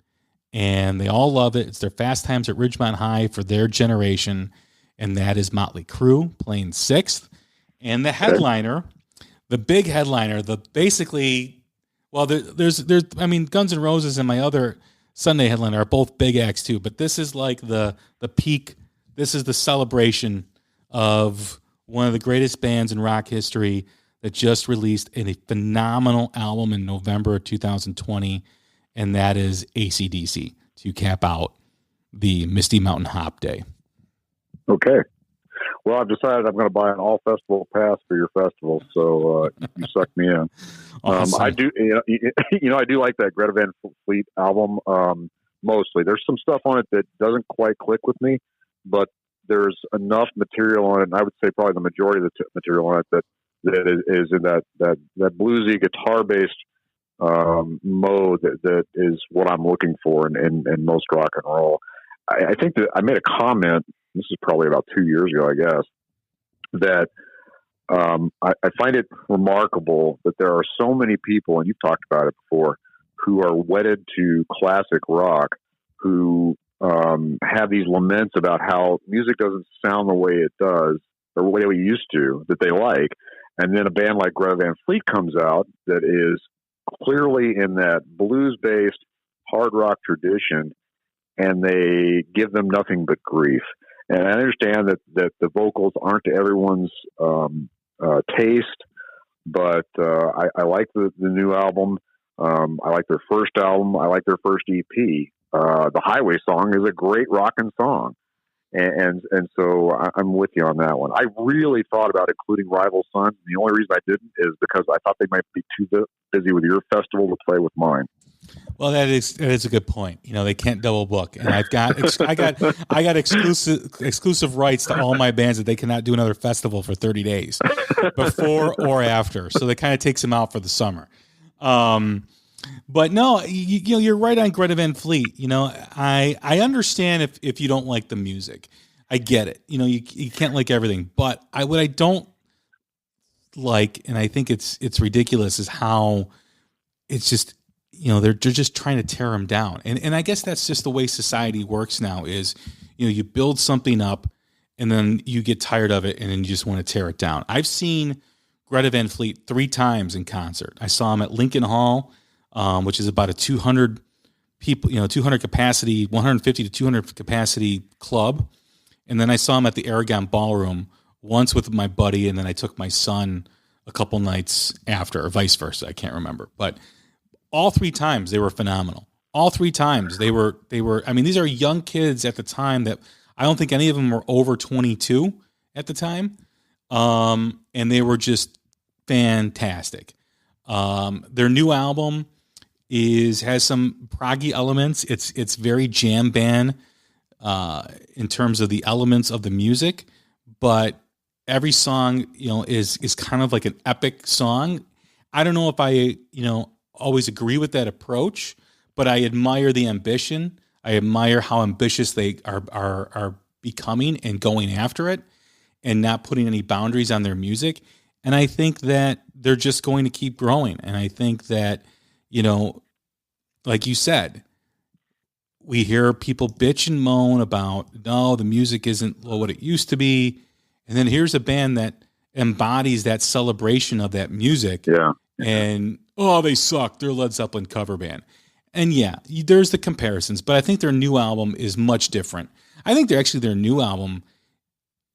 and they all love it. It's their Fast Times at Ridgemont High for their generation, and that is Motley Crue playing 6th. And the headliner, the big headliner, there's Guns N' Roses and my other Sunday headliner are both big acts too, but this is like the peak. This is the celebration of one of the greatest bands in rock history that just released a phenomenal album in November of 2020, and that is AC/DC, to cap out the Misty Mountain Hop Day. Okay. Well, I've decided I'm going to buy an all festival pass for your festival, so you sucked me in. Awesome. I do, I do like that Greta Van Fleet album. Mostly, there's some stuff on it that doesn't quite click with me, but there's enough material on it, and I would say probably the majority of the material on it that is in that bluesy guitar based mode that is what I'm looking for in most rock and roll. I think that I made a comment. This is probably about 2 years ago, I guess, that I find it remarkable that there are so many people, and you've talked about it before, who are wedded to classic rock, who have these laments about how music doesn't sound the way it does, or the way we used to, that they like. And then a band like Greta Van Fleet comes out that is clearly in that blues-based hard rock tradition, and they give them nothing but grief. And I understand that the vocals aren't to everyone's taste, but I like the new album. I like their first album. I like their first EP. The Highway Song is a great rockin' song. And so I'm with you on that one. I really thought about including Rival Sons. The only reason I didn't is because I thought they might be too busy with your festival to play with mine. Well, that is a good point. They can't double book, and I got exclusive rights to all my bands that they cannot do another festival for 30 days before or after. So that kind of takes them out for the summer. But no, you're right on Greta Van Fleet. I understand if you don't like the music, I get it. You can't like everything, but what I don't like, and I think it's ridiculous, is how it's just. They're just trying to tear them down. And I guess that's just the way society works now is, you build something up and then you get tired of it and then you just want to tear it down. I've seen Greta Van Fleet 3 times in concert. I saw them at Lincoln Hall, which is about a 200 people, 200 capacity, 150 to 200 capacity club. And then I saw them at the Aragon Ballroom once with my buddy. And then I took my son a couple nights after, or vice versa. I can't remember, but all 3 times they were phenomenal. All 3 times they were, I mean, these are young kids at the time that I don't think any of them were over 22 at the time. And they were just fantastic. Their new album has some proggy elements. It's very jam band, in terms of the elements of the music, but every song, is kind of like an epic song. I don't know if I, always agree with that approach, but I admire the ambition. I admire how ambitious they are becoming and going after it and not putting any boundaries on their music. And I think that they're just going to keep growing. And I think that, like you said, we hear people bitch and moan about, no, the music isn't what it used to be. And then here's a band that embodies that celebration of that music. Yeah. And, they suck. They're a Led Zeppelin cover band. And yeah, there's the comparisons, but I think their new album is much different. I think their new album,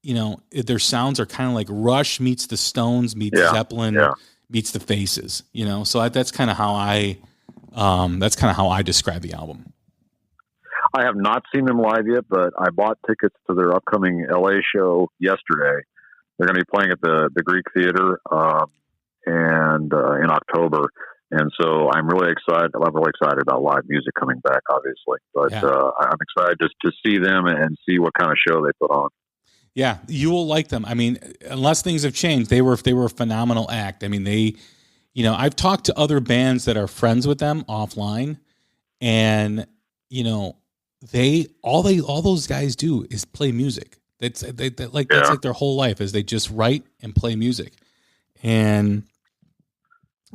their sounds are kind of like Rush meets the Stones meets Zeppelin meets the Faces, so that's kind of how I describe the album. I have not seen them live yet, but I bought tickets to their upcoming LA show yesterday. They're going to be playing at the Greek Theater, and in October. And so I'm really excited. I'm really excited about live music coming back, obviously, but I'm excited just to see them and see what kind of show they put on. Yeah, you will like them. I mean, unless things have changed, they were a phenomenal act. I mean, I've talked to other bands that are friends with them offline, and all those guys do is play music. That's like their whole life is they just write and play music. And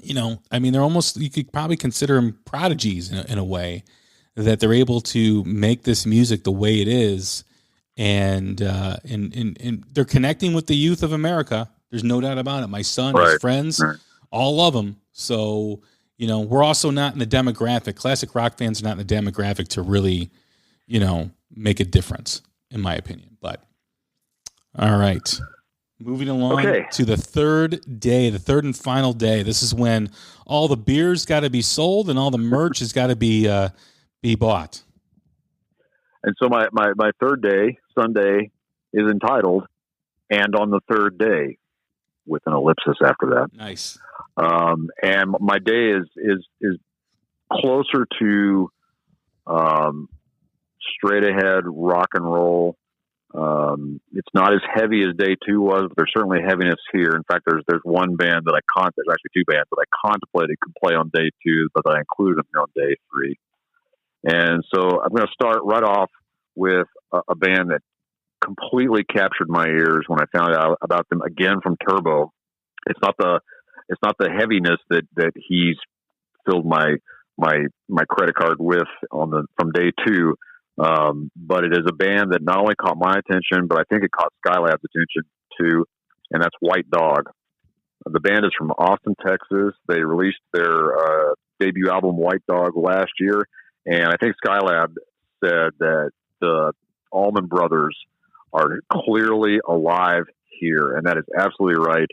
they're almost, you could probably consider them prodigies in a way, that they're able to make this music the way it is. And they're connecting with the youth of America. There's no doubt about it. My son, his friends, all love them. So, we're also not in the demographic. Classic rock fans are not in the demographic to really, make a difference, in my opinion. But all right. Moving along to the third and final day. This is when all the beers got to be sold and all the merch has got to be bought. And so my third day, Sunday, is entitled and on the third day, with an ellipsis after that. Nice. And my day is closer to straight ahead rock and roll. It's not as heavy as day 2 was, but there's certainly heaviness here. In fact, there's one band that there's actually 2 bands that I contemplated could play on day 2, but I included them here on day 3. And so I'm going to start right off with a band that completely captured my ears when I found out about them again from Turbo. It's not the heaviness that he's filled my credit card with from day 2. But it is a band that not only caught my attention, but I think it caught Skylab's attention too, and that's White Dog. The band is from Austin, Texas. They released their debut album, White Dog, last year, and I think Skylab said that the Allman Brothers are clearly alive here, and that is absolutely right.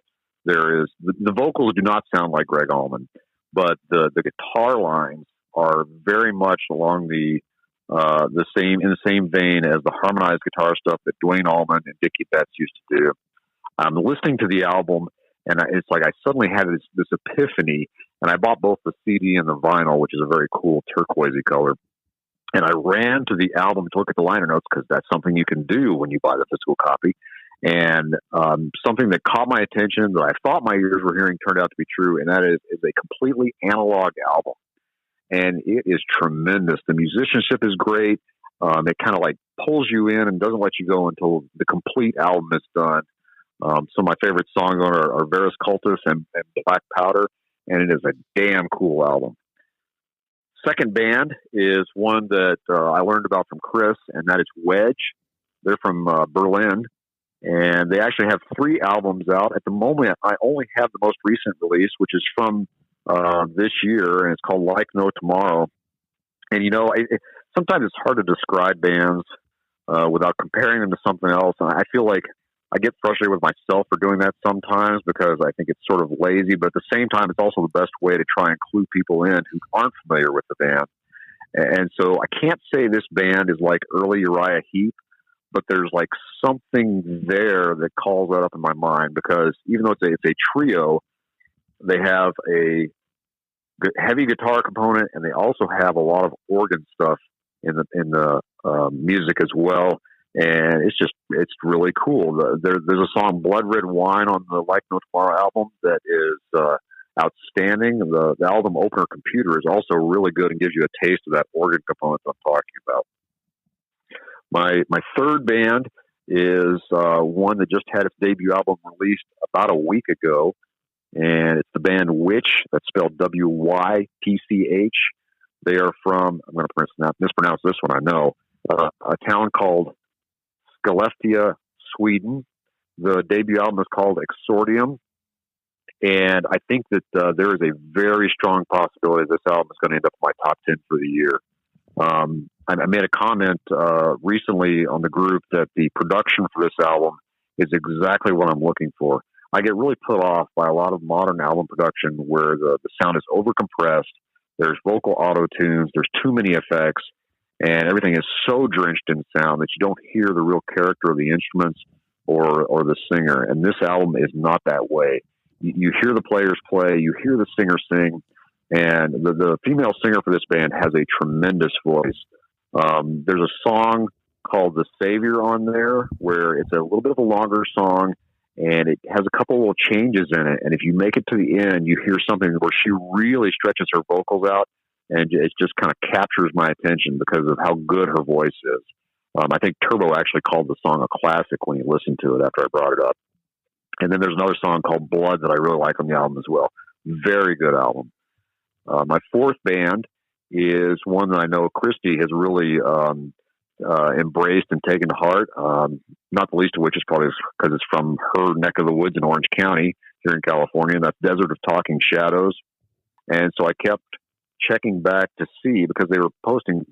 The vocals do not sound like Greg Allman, but the guitar lines are very much along in the same vein as the harmonized guitar stuff that Dwayne Allman and Dickie Betts used to do. I'm listening to the album, and it's like I suddenly had this epiphany, and I bought both the CD and the vinyl, which is a very cool turquoisey color. And I ran to the album to look at the liner notes because that's something you can do when you buy the physical copy. And something that caught my attention that I thought my ears were hearing turned out to be true, and that is a completely analog album. And it is tremendous. The musicianship is great. It kind of like pulls you in and doesn't let you go until the complete album is done. Some of my favorite songs on are Varus Cultus and Black Powder, and it is a damn cool album. Second band is one that I learned about from Chris, and that is Wedge. They're from Berlin, and they actually have 3 albums out. At the moment, I only have the most recent release, which is from this year, and it's called Like No Tomorrow. And sometimes it's hard to describe bands without comparing them to something else, and I feel like I get frustrated with myself for doing that sometimes because I think it's sort of lazy, but at the same time, it's also the best way to try and clue people in who aren't familiar with the band. And so I can't say this band is like early Uriah Heep, but there's like something there that calls that up in my mind because even though it's a trio, they have a heavy guitar component, and they also have a lot of organ stuff in the music as well. And it's really cool. There's a song Blood Red Wine on the Like No Tomorrow album that is outstanding. The album opener Computer is also really good and gives you a taste of that organ component that I'm talking about. My third band is one that just had its debut album released about a week ago, and it's the band Witch. That's spelled Wytch. They are from, I'm going to mispronounce this one, I know, a town called Skellefteå, Sweden. The debut album is called Exordium, and I think that there is a very strong possibility this album is going to end up in my top 10 for the year. I made a comment recently on the group that the production for this album is exactly what I'm looking for. I get really put off by a lot of modern album production where the sound is overcompressed, there's vocal auto-tunes, there's too many effects, and everything is so drenched in sound that you don't hear the real character of the instruments or the singer. And this album is not that way. You hear the players play, you hear the singer sing, and the female singer for this band has a tremendous voice. There's a song called The Savior on there where it's a little bit of a longer song, and it has a couple little changes in it. And if you make it to the end, you hear something where she really stretches her vocals out, and it just kind of captures my attention because of how good her voice is. I think Turbo actually called the song a classic when he listened to it after I brought it up. And then there's another song called Blood that I really like on the album as well. Very good album. My fourth band is one that I know Christy has really embraced and taken to heart, not the least of which is probably because it's from her neck of the woods in Orange County here in California, and that's Desert of Talking Shadows. And so I kept checking back to see, because they were posting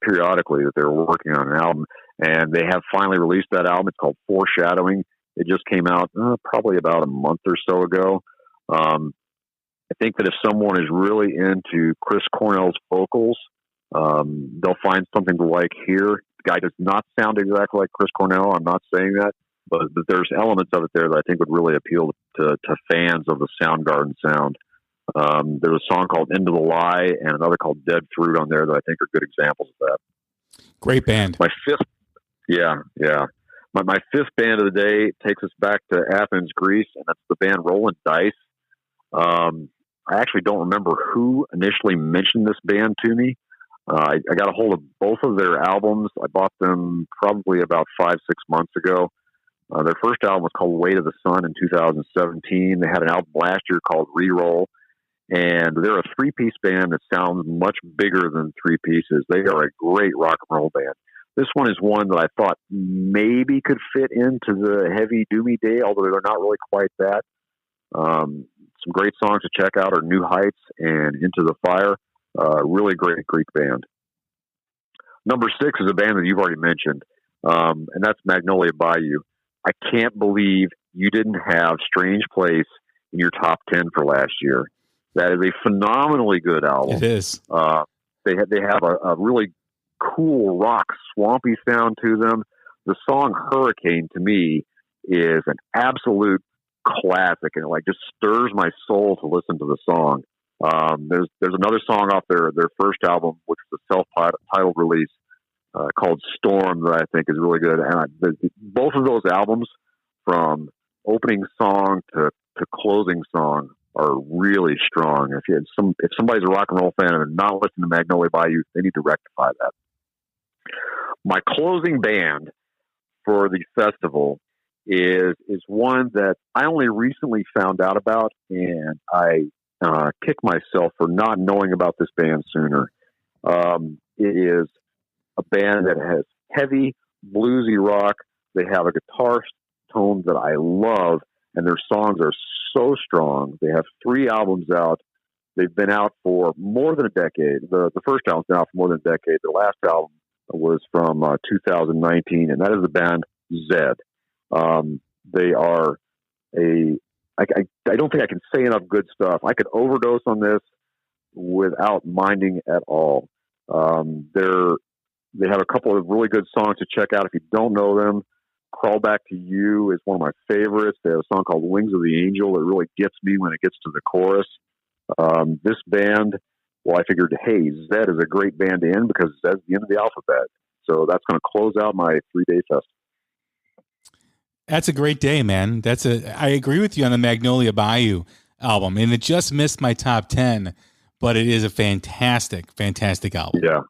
periodically that they were working on an album, and they have finally released that album. It's called Foreshadowing. It just came out probably about a month or so ago. I think that if someone is really into Chris Cornell's vocals, they'll find something to like here. The guy does not sound exactly like Chris Cornell. I'm not saying that, but there's elements of it there that I think would really appeal to fans of the Soundgarden sound. There's a song called Into the Lie and another called Dead Fruit on there that I think are good examples of that. Great band. My fifth band of the day takes us back to Athens, Greece, and that's the band Rolling Dice. I actually don't remember who initially mentioned this band to me. I got a hold of both of their albums. I bought them probably about 5-6 months ago. Their first album was called Weight of the Sun in 2017. They had an album last year called Reroll, and they're a 3-piece band that sounds much bigger than 3 pieces. They are a great rock and roll band. This one is one that I thought maybe could fit into the heavy doomy day, although they're not really quite that. Some great songs to check out are New Heights and Into the Fire. Really great Greek band. Number 6 is a band that you've already mentioned, and that's Magnolia Bayou. I can't believe you didn't have Strange Place in your top 10 for last year. That is a phenomenally good album. It is. They have a really cool rock, swampy sound to them. The song Hurricane, to me, is an absolute classic, and it like just stirs my soul to listen to the song. There's another song off their first album, which is a self-titled release called Storm, that I think is really good. And both of those albums, from opening song to closing song, are really strong. If somebody's a rock and roll fan and they're not listening to Magnolia Bayou, they need to rectify that. My closing band for the festival is one that I only recently found out about, and I kick myself for not knowing about this band sooner. It is a band that has heavy bluesy rock. They have a guitar tone that I love, and their songs are so strong. They have 3 albums out. They've been out for more than a decade. The first album's been out for more than a decade. Their last album was from 2019, and that is the band Zed. They are I don't think I can say enough good stuff. I could overdose on this without minding at all. They have a couple of really good songs to check out if you don't know them. Crawl Back to You is one of my favorites. They have a song called Wings of the Angel that really gets me when it gets to the chorus. This band, well, I figured, hey, Zed is a great band to end because Zed's the end of the alphabet. So that's going to close out my 3-day festival. That's a great day, man. I agree with you on the Magnolia Bayou album, and it just missed my top 10, but it is a fantastic, fantastic album. Yeah.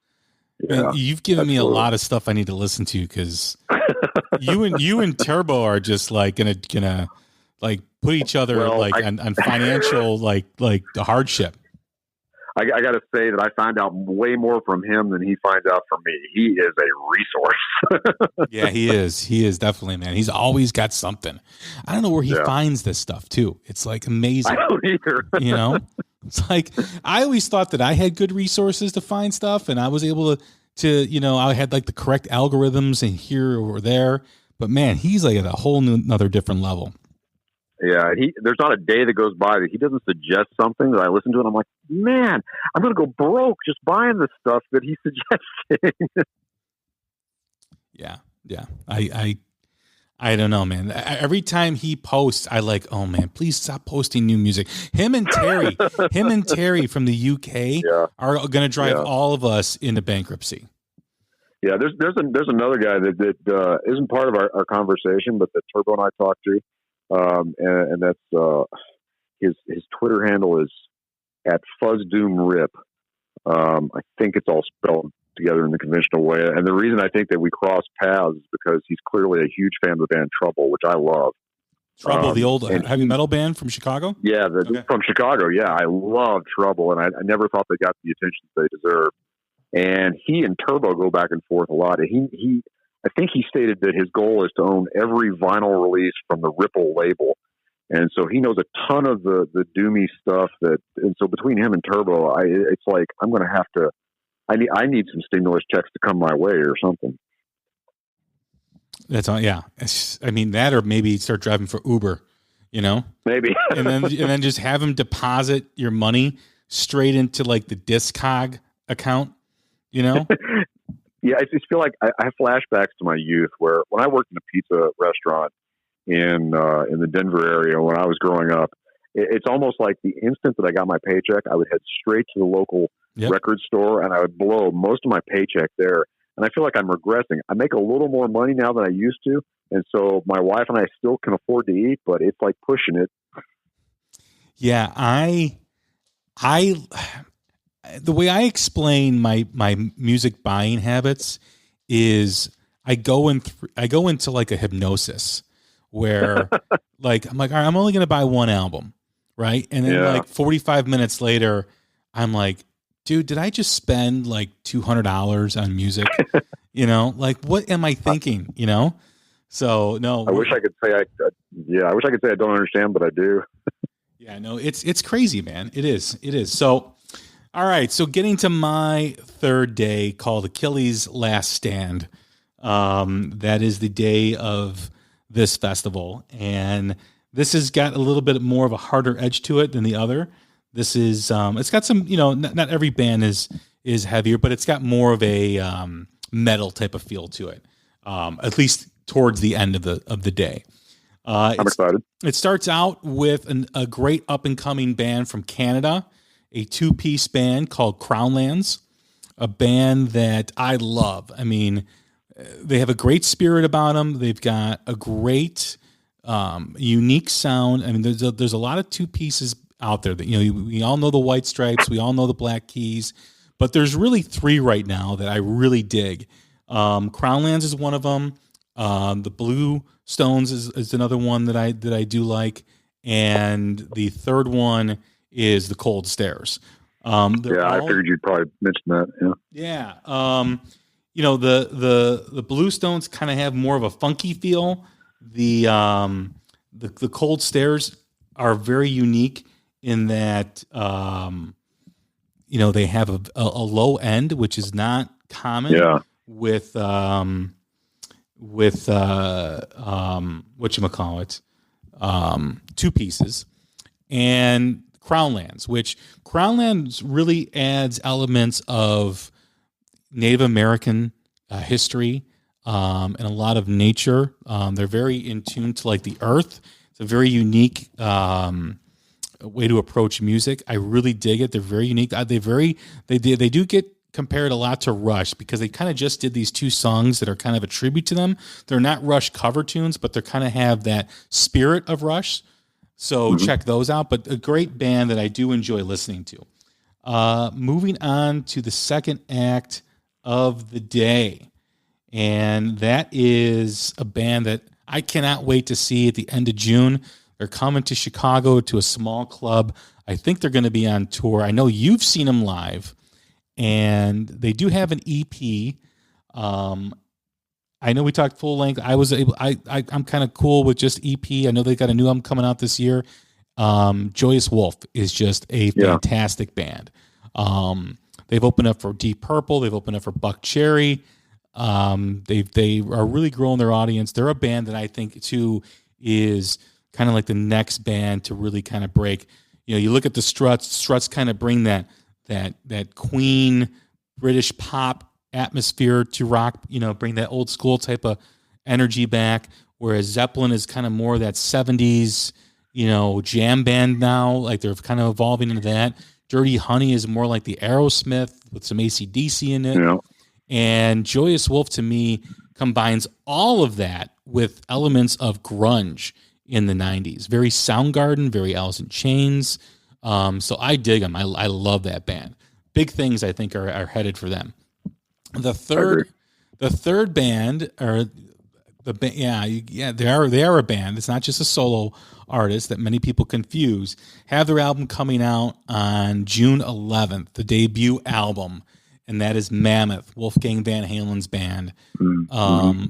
And you've given me a lot of stuff I need to listen to, because you and Turbo are just like gonna like put each other on financial like the hardship. I got to say that I find out way more from him than he finds out from me. He is a resource. Yeah, he is. He is definitely, man. He's always got something. I don't know where he finds this stuff too. It's like amazing. I don't either. You know, it's like I always thought that I had good resources to find stuff, and I was able to I had like the correct algorithms and here or there. But man, he's like at a whole another different level. Yeah, there's not a day that goes by that he doesn't suggest something that I listen to, and I'm like, man, I'm going to go broke just buying this stuff that he's suggesting. Yeah. I don't know, man. Every time he posts, I like, oh man, please stop posting new music. Him and Terry from the UK are going to drive all of us into bankruptcy. Yeah, there's another guy that isn't part of our conversation, but that Turbo and I talked to. And that's his Twitter handle is at FuzzDoomRip. I think it's all spelled together in the conventional way. And the reason I think that we cross paths is because he's clearly a huge fan of the band Trouble, which I love. Trouble, the old heavy metal band from Chicago? Yeah, from Chicago. Yeah, I love Trouble, and I never thought they got the attention they deserve. And he and Turbo go back and forth a lot. I think he stated that his goal is to own every vinyl release from the Ripple label. And so he knows a ton of the doomy stuff and so between him and Turbo, it's like, I'm going to have to, I need some stimulus checks to come my way or something. That's all. Yeah. I mean that, or maybe start driving for Uber, maybe. and then just have him deposit your money straight into like the Discog account, Yeah, I just feel like I have flashbacks to my youth where when I worked in a pizza restaurant, in the Denver area when I was growing up. It's almost like the instant that I got my paycheck, I would head straight to the local record store and I would blow most of my paycheck there. And I feel like I'm regressing. I make a little more money now than I used to. And so my wife and I still can afford to eat, but it's like pushing it. Yeah. The way I explain my music buying habits is I go into like a hypnosis where like, I'm like, all right, I'm only going to buy one album. Right. And then like 45 minutes later, I'm like, dude, did I just spend like $200 on music? Like what am I thinking? So no, I wish I could say I don't understand, but I do. Yeah, no, it's crazy, man. It is. So, all right. So getting to my third day called Achilles' Last Stand. That is the day of this festival. And this has got a little bit more of a harder edge to it than the other. This is, it's got some, not every band is heavier, but it's got more of a metal type of feel to it. At least towards the end of the day. I'm excited. It starts out with a great up and coming band from Canada, a 2-piece band called Crownlands, a band that I love. I mean, they have a great spirit about them. They've got a great, unique sound. I mean, there's a lot of 2 pieces out there that, we all know the White Stripes, we all know the Black Keys, but there's really 3 right now that I really dig. Crownlands is one of them. The Blue Stones is another one that I do like, and the third one is the Cold Stairs. I figured you'd probably mention that. Yeah. The Blue Stones kind of have more of a funky feel. The Cold Stairs are very unique in that they have a low end, which is not common. Yeah. With whatchamacallit, 2 pieces, and Crownlands really adds elements of Native American history and a lot of nature. They're very in tune to like the earth. It's a very unique way to approach music. I really dig it. They're very unique. They do get compared a lot to Rush because they kind of just did these 2 songs that are kind of a tribute to them. They're not Rush cover tunes, but they kind of have that spirit of Rush. So check those out. But a great band that I do enjoy listening to. Moving on to the second act of the day. And that is a band that I cannot wait to see at the end of June. They're coming to Chicago to a small club. I think they're going to be on tour. I know you've seen them live. And they do have an EP. I know we talked full length. I'm kind of cool with just EP. I know they got a new album coming out this year. Joyous Wolf is just a fantastic band. They've opened up for Deep Purple. They've opened up for Buck Cherry. They are really growing their audience. They're a band that I think too is kind of like the next band to really kind of break. You look at the Struts. Struts kind of bring that Queen British pop atmosphere to rock, bring that old school type of energy back, whereas Zeppelin is kind of more that 70s, jam band now, like they're kind of evolving into that. Dirty Honey is more like the Aerosmith with some AC/DC in it. Yeah. And Joyous Wolf to me combines all of that with elements of grunge in the 90s. Very Soundgarden, very Alice in Chains. So I dig them. I love that band. Big things I think are headed for them. The third band, or the band, they are a band. It's not just a solo artist that many people confuse. Have their album coming out on June 11th, the debut album, and that is Mammoth, Wolfgang Van Halen's band,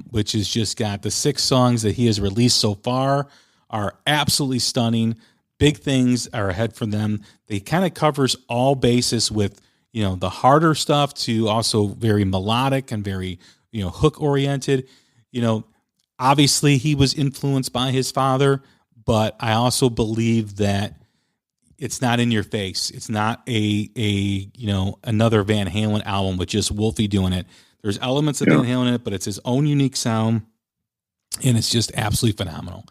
which has just got the 6 songs that he has released so far are absolutely stunning. Big things are ahead for them. They kind of covers all bases with, the harder stuff to also very melodic and very, hook oriented. Obviously he was influenced by his father, but I also believe that it's not in your face. It's not another Van Halen album with just Wolfie doing it. There's elements of Van Halen in it, but it's his own unique sound, and it's just absolutely phenomenal.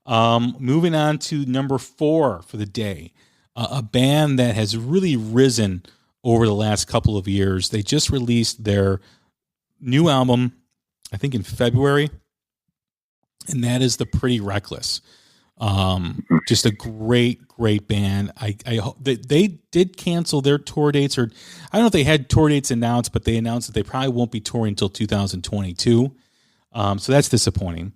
Moving on to number 4 for the day, a band that has really risen over the last couple of years. They just released their new album, I think in February, and that is the Pretty Reckless. Just a great band. I hope they did cancel their tour dates, or I don't know if they had tour dates announced, but they announced that they probably won't be touring until 2022. So that's disappointing.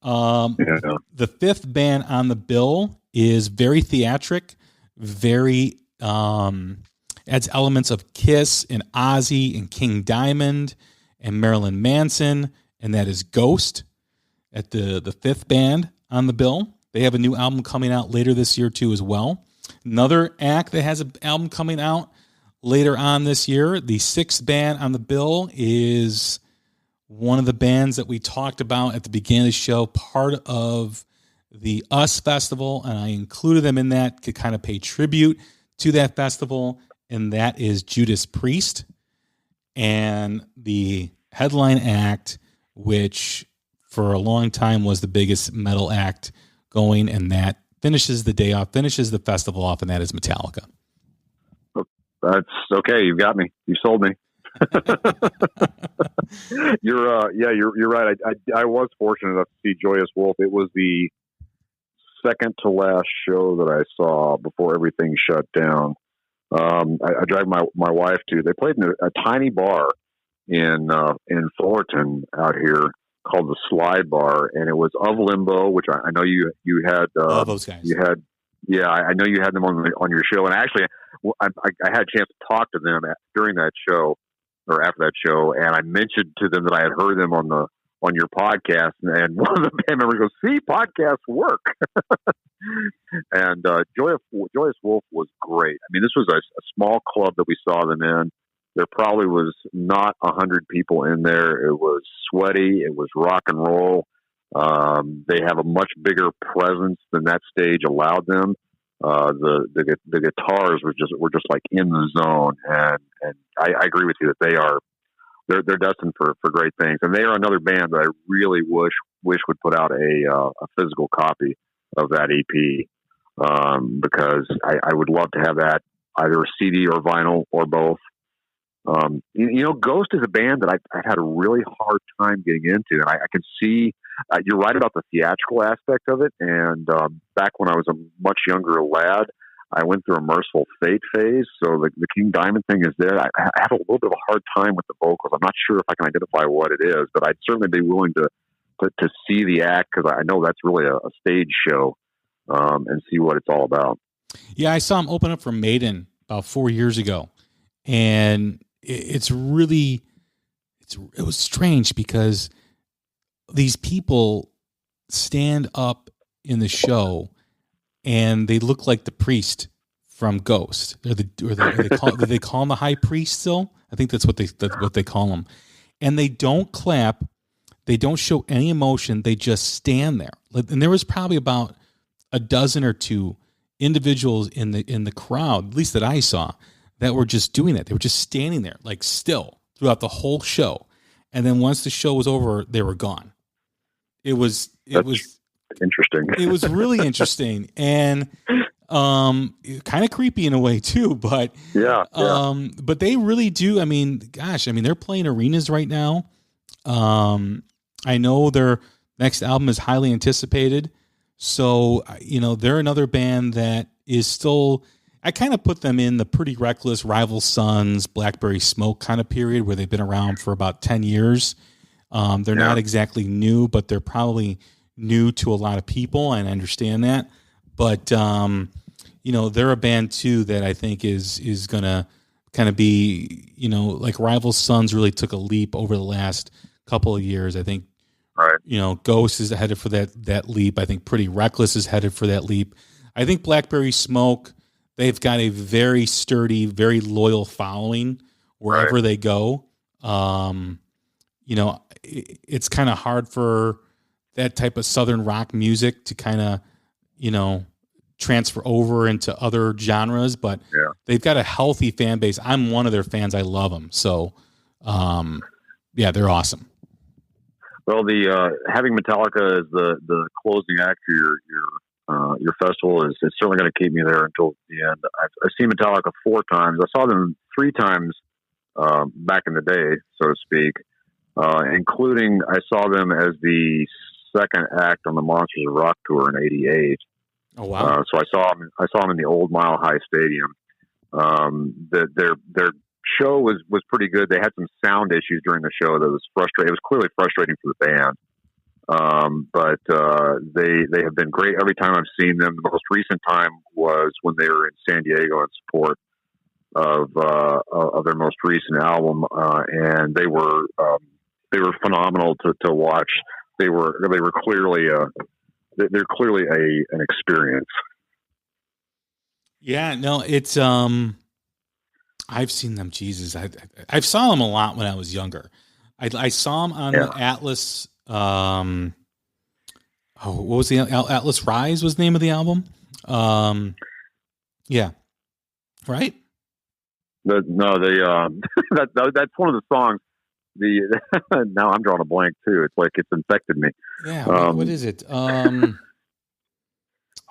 The 5th band on the bill is very theatric, very adds elements of Kiss and Ozzy and King Diamond and Marilyn Manson, and that is Ghost at the 5th band on the bill. They have a new album coming out later this year too as well. Another act that has an album coming out later on this year. The 6th band on the bill is one of the bands that we talked about at the beginning of the show, part of the US Festival, and I included them in that to kind of pay tribute to that festival, and that is Judas Priest. And the headline act, which for a long time was the biggest metal act going, and that finishes the day off, finishes the festival off, and that is Metallica. That's okay. You got me. You sold me. You're right. I was fortunate enough to see Joyous Wolf. It was the second to last show that I saw before everything shut down. I dragged my wife to. They played in a tiny bar in Fullerton out here called the Slide Bar, and it was of Limbo, which I know you had. Love those guys. You had, yeah, I know you had them on your show, and actually, I had a chance to talk to them during that show or after that show, and I mentioned to them that I had heard them on your podcast, and one of the band members goes, "See, podcasts work." And Joyous Wolf was great. I mean, this was a small club that we saw them in. There probably was not 100 people in there. It was sweaty. It was rock and roll. They have a much bigger presence than that stage allowed them. The guitars were just like in the zone, and I agree with you that they're destined for great things. And they are another band that I really wish would put out a physical copy of that EP, because I would love to have that either a CD or vinyl or both. Ghost is a band that I've had a really hard time getting into, and I can see you're right about the theatrical aspect of it. And back when I was a much younger lad, I went through a Merciful Fate phase, so the King Diamond thing is there. I have a little bit of a hard time with the vocals. I'm not sure if I can identify what it is, but I'd certainly be willing to see the act, because I know that's really a stage show, and see what it's all about. Yeah, I saw him open up for Maiden about 4 years ago, and it was strange because these people stand up in the show and they look like the priest from Ghost. Do they call him the high priest still? I think that's what they call him. And they don't clap. They don't show any emotion. They just stand there. And there was probably about a dozen or two individuals in the crowd, at least that I saw, that were just doing that. They were just standing there, like still, throughout the whole show. And then once the show was over, they were gone. It was interesting. It was really interesting, and kind of creepy in a way too. But but they really do. I mean, gosh, they're playing arenas right now. I know their next album is highly anticipated. So they're another band that is still. I kind of put them in the Pretty Reckless, Rival Sons, Blackberry Smoke kind of period where they've been around for about 10 years. They're not exactly new, but they're probably new to a lot of people, and I understand that. But, they're a band, too, that I think is going to kind of be, like Rival Sons really took a leap over the last couple of years. I think, Ghost is headed for that leap. I think Pretty Reckless is headed for that leap. I think Blackberry Smoke, they've got a very sturdy, very loyal following wherever they go. It's kind of hard for that type of Southern rock music to kind of, transfer over into other genres, but they've got a healthy fan base. I'm one of their fans. I love them. So, they're awesome. Well, the having Metallica as the closing act for your festival is certainly going to keep me there until the end. I've seen Metallica 4 times. I saw them 3 times back in the day, so to speak, including I saw them as the second act on the Monsters of Rock tour in '88. Oh wow! So I saw them in the old Mile High Stadium. Their show was pretty good. They had some sound issues during the show that was frustrating. It was clearly frustrating for the band. But they have been great every time I've seen them. The most recent time was when they were in San Diego in support of their most recent album, and they were phenomenal to watch. They were clearly they're clearly an experience. Yeah, no, it's I've seen them. Jesus, I saw them a lot when I was younger. I saw them on the Atlas. What was the Atlas Rise? Was the name of the album? Yeah, right. That's one of the songs. Now I'm drawing a blank too. It's like it's infected me. Yeah. What is it? Hardwired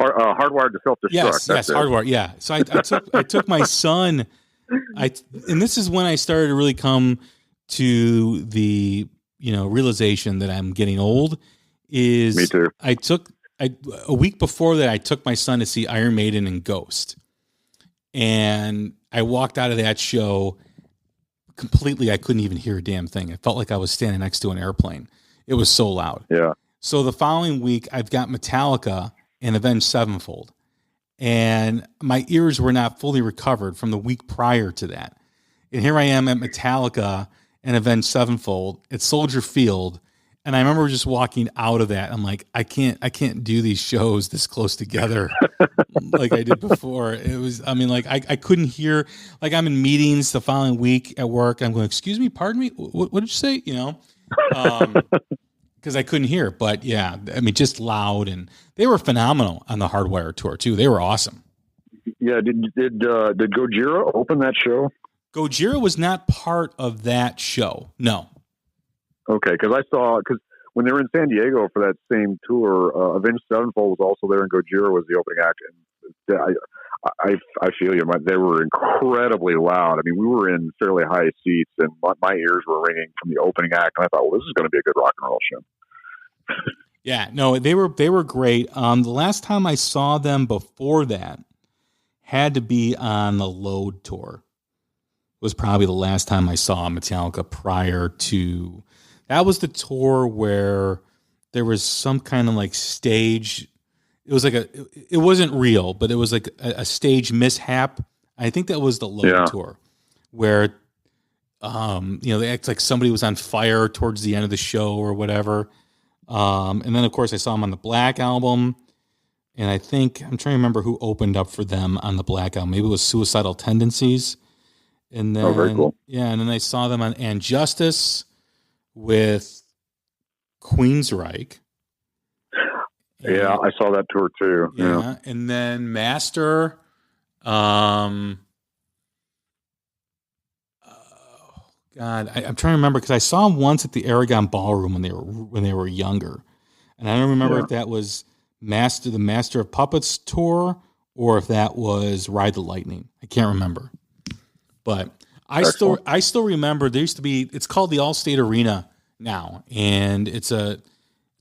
to Self-Destruct. Yes, Hardwired. Yeah. So I took my son. And this is when I started to really come to the realization that I'm getting old. Is me too. A week before that I took my son to see Iron Maiden and Ghost, and I walked out of that show completely. I couldn't even hear a damn thing. It felt like I was standing next to an airplane. It was so loud. Yeah. So the following week I've got Metallica and Avenged Sevenfold. And my ears were not fully recovered from the week prior to that. And here I am at Metallica and Avenged Sevenfold at Soldier Field. And I remember just walking out of that. I'm like, I can't do these shows this close together like I did before. It was, I couldn't hear, like I'm in meetings the following week at work. I'm going, excuse me, pardon me. What did you say? Because I couldn't hear. But yeah, just loud, and they were phenomenal on the Hardwire tour too. They were awesome. Yeah. Did Gojira open that show? Gojira was not part of that show. No. Okay, because when they were in San Diego for that same tour, Avenged Sevenfold was also there, and Gojira was the opening act. And I feel you. They were incredibly loud. We were in fairly high seats, and my ears were ringing from the opening act. And I thought, well, this is going to be a good rock and roll show. Yeah, no, they were great. The last time I saw them before that had to be on the Load tour. Was probably the last time I saw Metallica prior to. That was the tour where there was some kind of like stage. It was like it wasn't real, but it was like a stage mishap. I think that was the Load tour where, they act like somebody was on fire towards the end of the show or whatever. And then of course I saw them on the Black album, and I think I'm trying to remember who opened up for them on the Black album. Maybe it was Suicidal Tendencies. And then, very cool. Yeah, and then I saw them on And Justice with Queensryche. Yeah, I saw that tour too. Yeah, and then Master. God, I'm trying to remember because I saw them once at the Aragon Ballroom when they were younger, and I don't remember if that was the Master of Puppets tour or if that was Ride the Lightning. I can't remember. But I still remember there used to be, it's called the Allstate Arena now, and it's a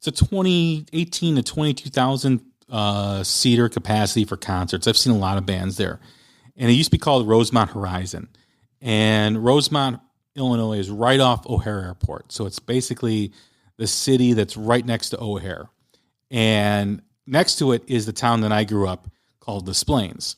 2018 to 22,000 seater capacity for concerts. I've seen a lot of bands there, and it used to be called Rosemont Horizon, and Rosemont, Illinois is right off O'Hare Airport, so it's basically the city that's right next to O'Hare, and next to it is the town that I grew up called Des Plaines.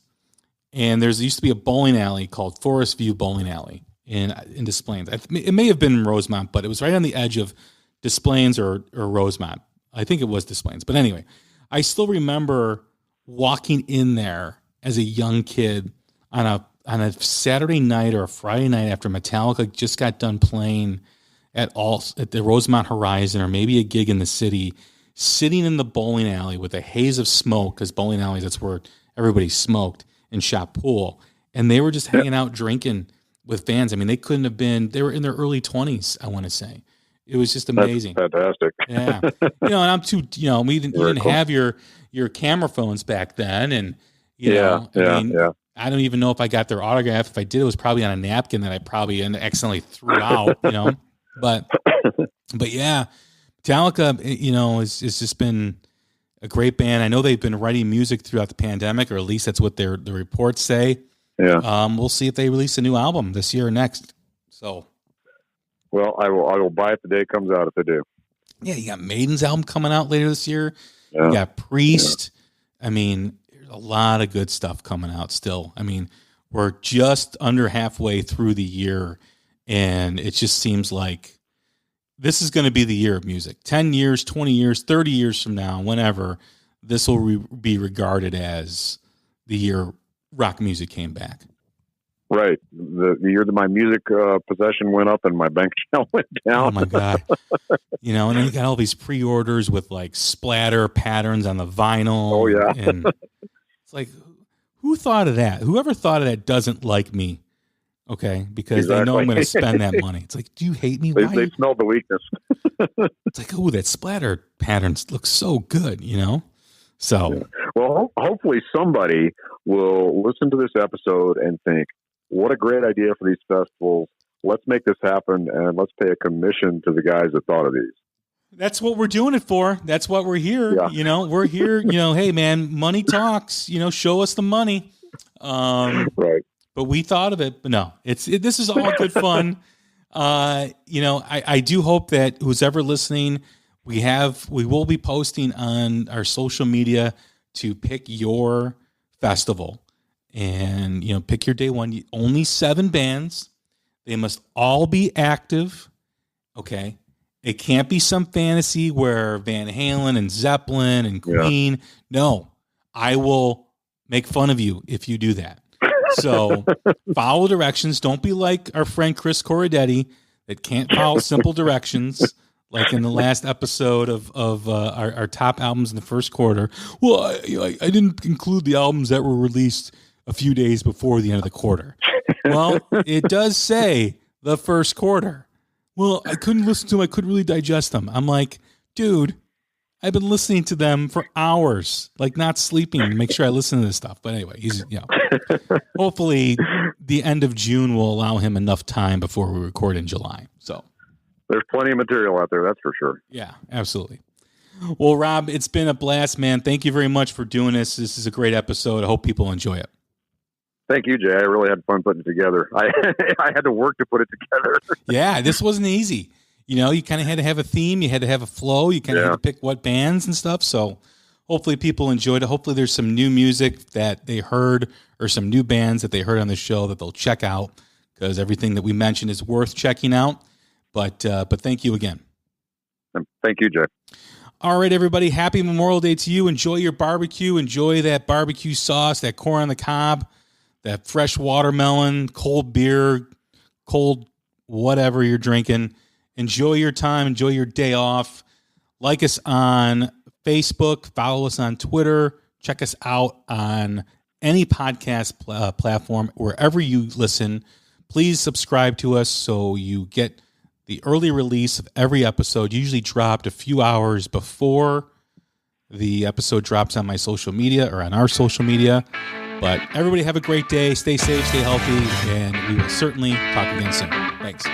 And there used to be a bowling alley called Forest View Bowling Alley in Des Plaines. It may have been Rosemont, but it was right on the edge of Des Plaines or Rosemont. I think it was Des Plaines. But anyway, I still remember walking in there as a young kid on a Saturday night or a Friday night after Metallica just got done playing at the Rosemont Horizon or maybe a gig in the city, sitting in the bowling alley with a haze of smoke, because bowling alleys, that's where everybody smoked, and shot pool, and they were just hanging out drinking with fans. They couldn't have been, they were in their early 20s, I want to say, It was just amazing. That's fantastic. Yeah. And I'm too, we didn't have your camera phones back then. And, I don't even know if I got their autograph. If I did, it was probably on a napkin that I probably accidentally threw out, but yeah, Metallica, has just been a great band. I know they've been writing music throughout the pandemic, or at least that's what the reports say. Yeah. We'll see if they release a new album this year or next. So, well, I will buy it the day it comes out if they do. Yeah, you got Maiden's album coming out later this year. Yeah. You got Priest. Yeah. I mean, there's a lot of good stuff coming out still. I mean, we're just under halfway through the year, and it just seems like this is going to be the year of music. 10 years, 20 years, 30 years from now, whenever, this will be regarded as the year rock music came back. Right. The year that my music possession went up and my bank account went down. Oh my God. And then you got all these pre-orders with like splatter patterns on the vinyl. Oh yeah. And it's like, who thought of that? Whoever thought of that doesn't like me. Okay. Because they know I'm going to spend that money. It's like, do you hate me? They smelled the weakness. It's like, oh, that splatter patterns look so good, So, yeah. Well, hopefully somebody will listen to this episode and think, what a great idea for these festivals. Let's make this happen, and let's pay a commission to the guys that thought of these. That's what we're doing it for. That's what we're here. Yeah. We're here, hey, man, money talks. Show us the money. Right. But we thought of it. But no, this is all good fun. I do hope that who's ever listening, we will be posting on our social media to pick your festival. And, pick your day one. Only 7 bands. They must all be active. Okay. It can't be some fantasy where Van Halen and Zeppelin and Queen. Yeah. No, I will make fun of you if you do that. So follow directions. Don't be like our friend Chris Corradetti that can't follow simple directions. Like in the last episode of our top albums in the first quarter. Well, I didn't include the albums that were released a few days before the end of the quarter. Well, it does say the first quarter. Well, I couldn't listen to them. I couldn't really digest them. I'm like, dude, I've been listening to them for hours, like not sleeping to make sure I listen to this stuff. But anyway, hopefully the end of June will allow him enough time before we record in July. So there's plenty of material out there. That's for sure. Yeah, absolutely. Well, Rob, it's been a blast, man. Thank you very much for doing this. This is a great episode. I hope people enjoy it. Thank you, Jay. I really had fun putting it together. I had to work to put it together. Yeah, this wasn't easy. You kind of had to have a theme. You had to have a flow. You kind of had to pick what bands and stuff. So hopefully people enjoyed it. Hopefully there's some new music that they heard or some new bands that they heard on the show that they'll check out, because everything that we mentioned is worth checking out. But thank you again. Thank you, Jay. All right, everybody. Happy Memorial Day to you. Enjoy your barbecue. Enjoy that barbecue sauce, that corn on the cob, that fresh watermelon, cold beer, cold whatever you're drinking. Enjoy your time. Enjoy your day off. Like us on Facebook. Follow us on Twitter. Check us out on any podcast platform, wherever you listen. Please subscribe to us so you get the early release of every episode, usually dropped a few hours before the episode drops on my social media or on our social media. But everybody have a great day. Stay safe, stay healthy, and we will certainly talk again soon. Thanks.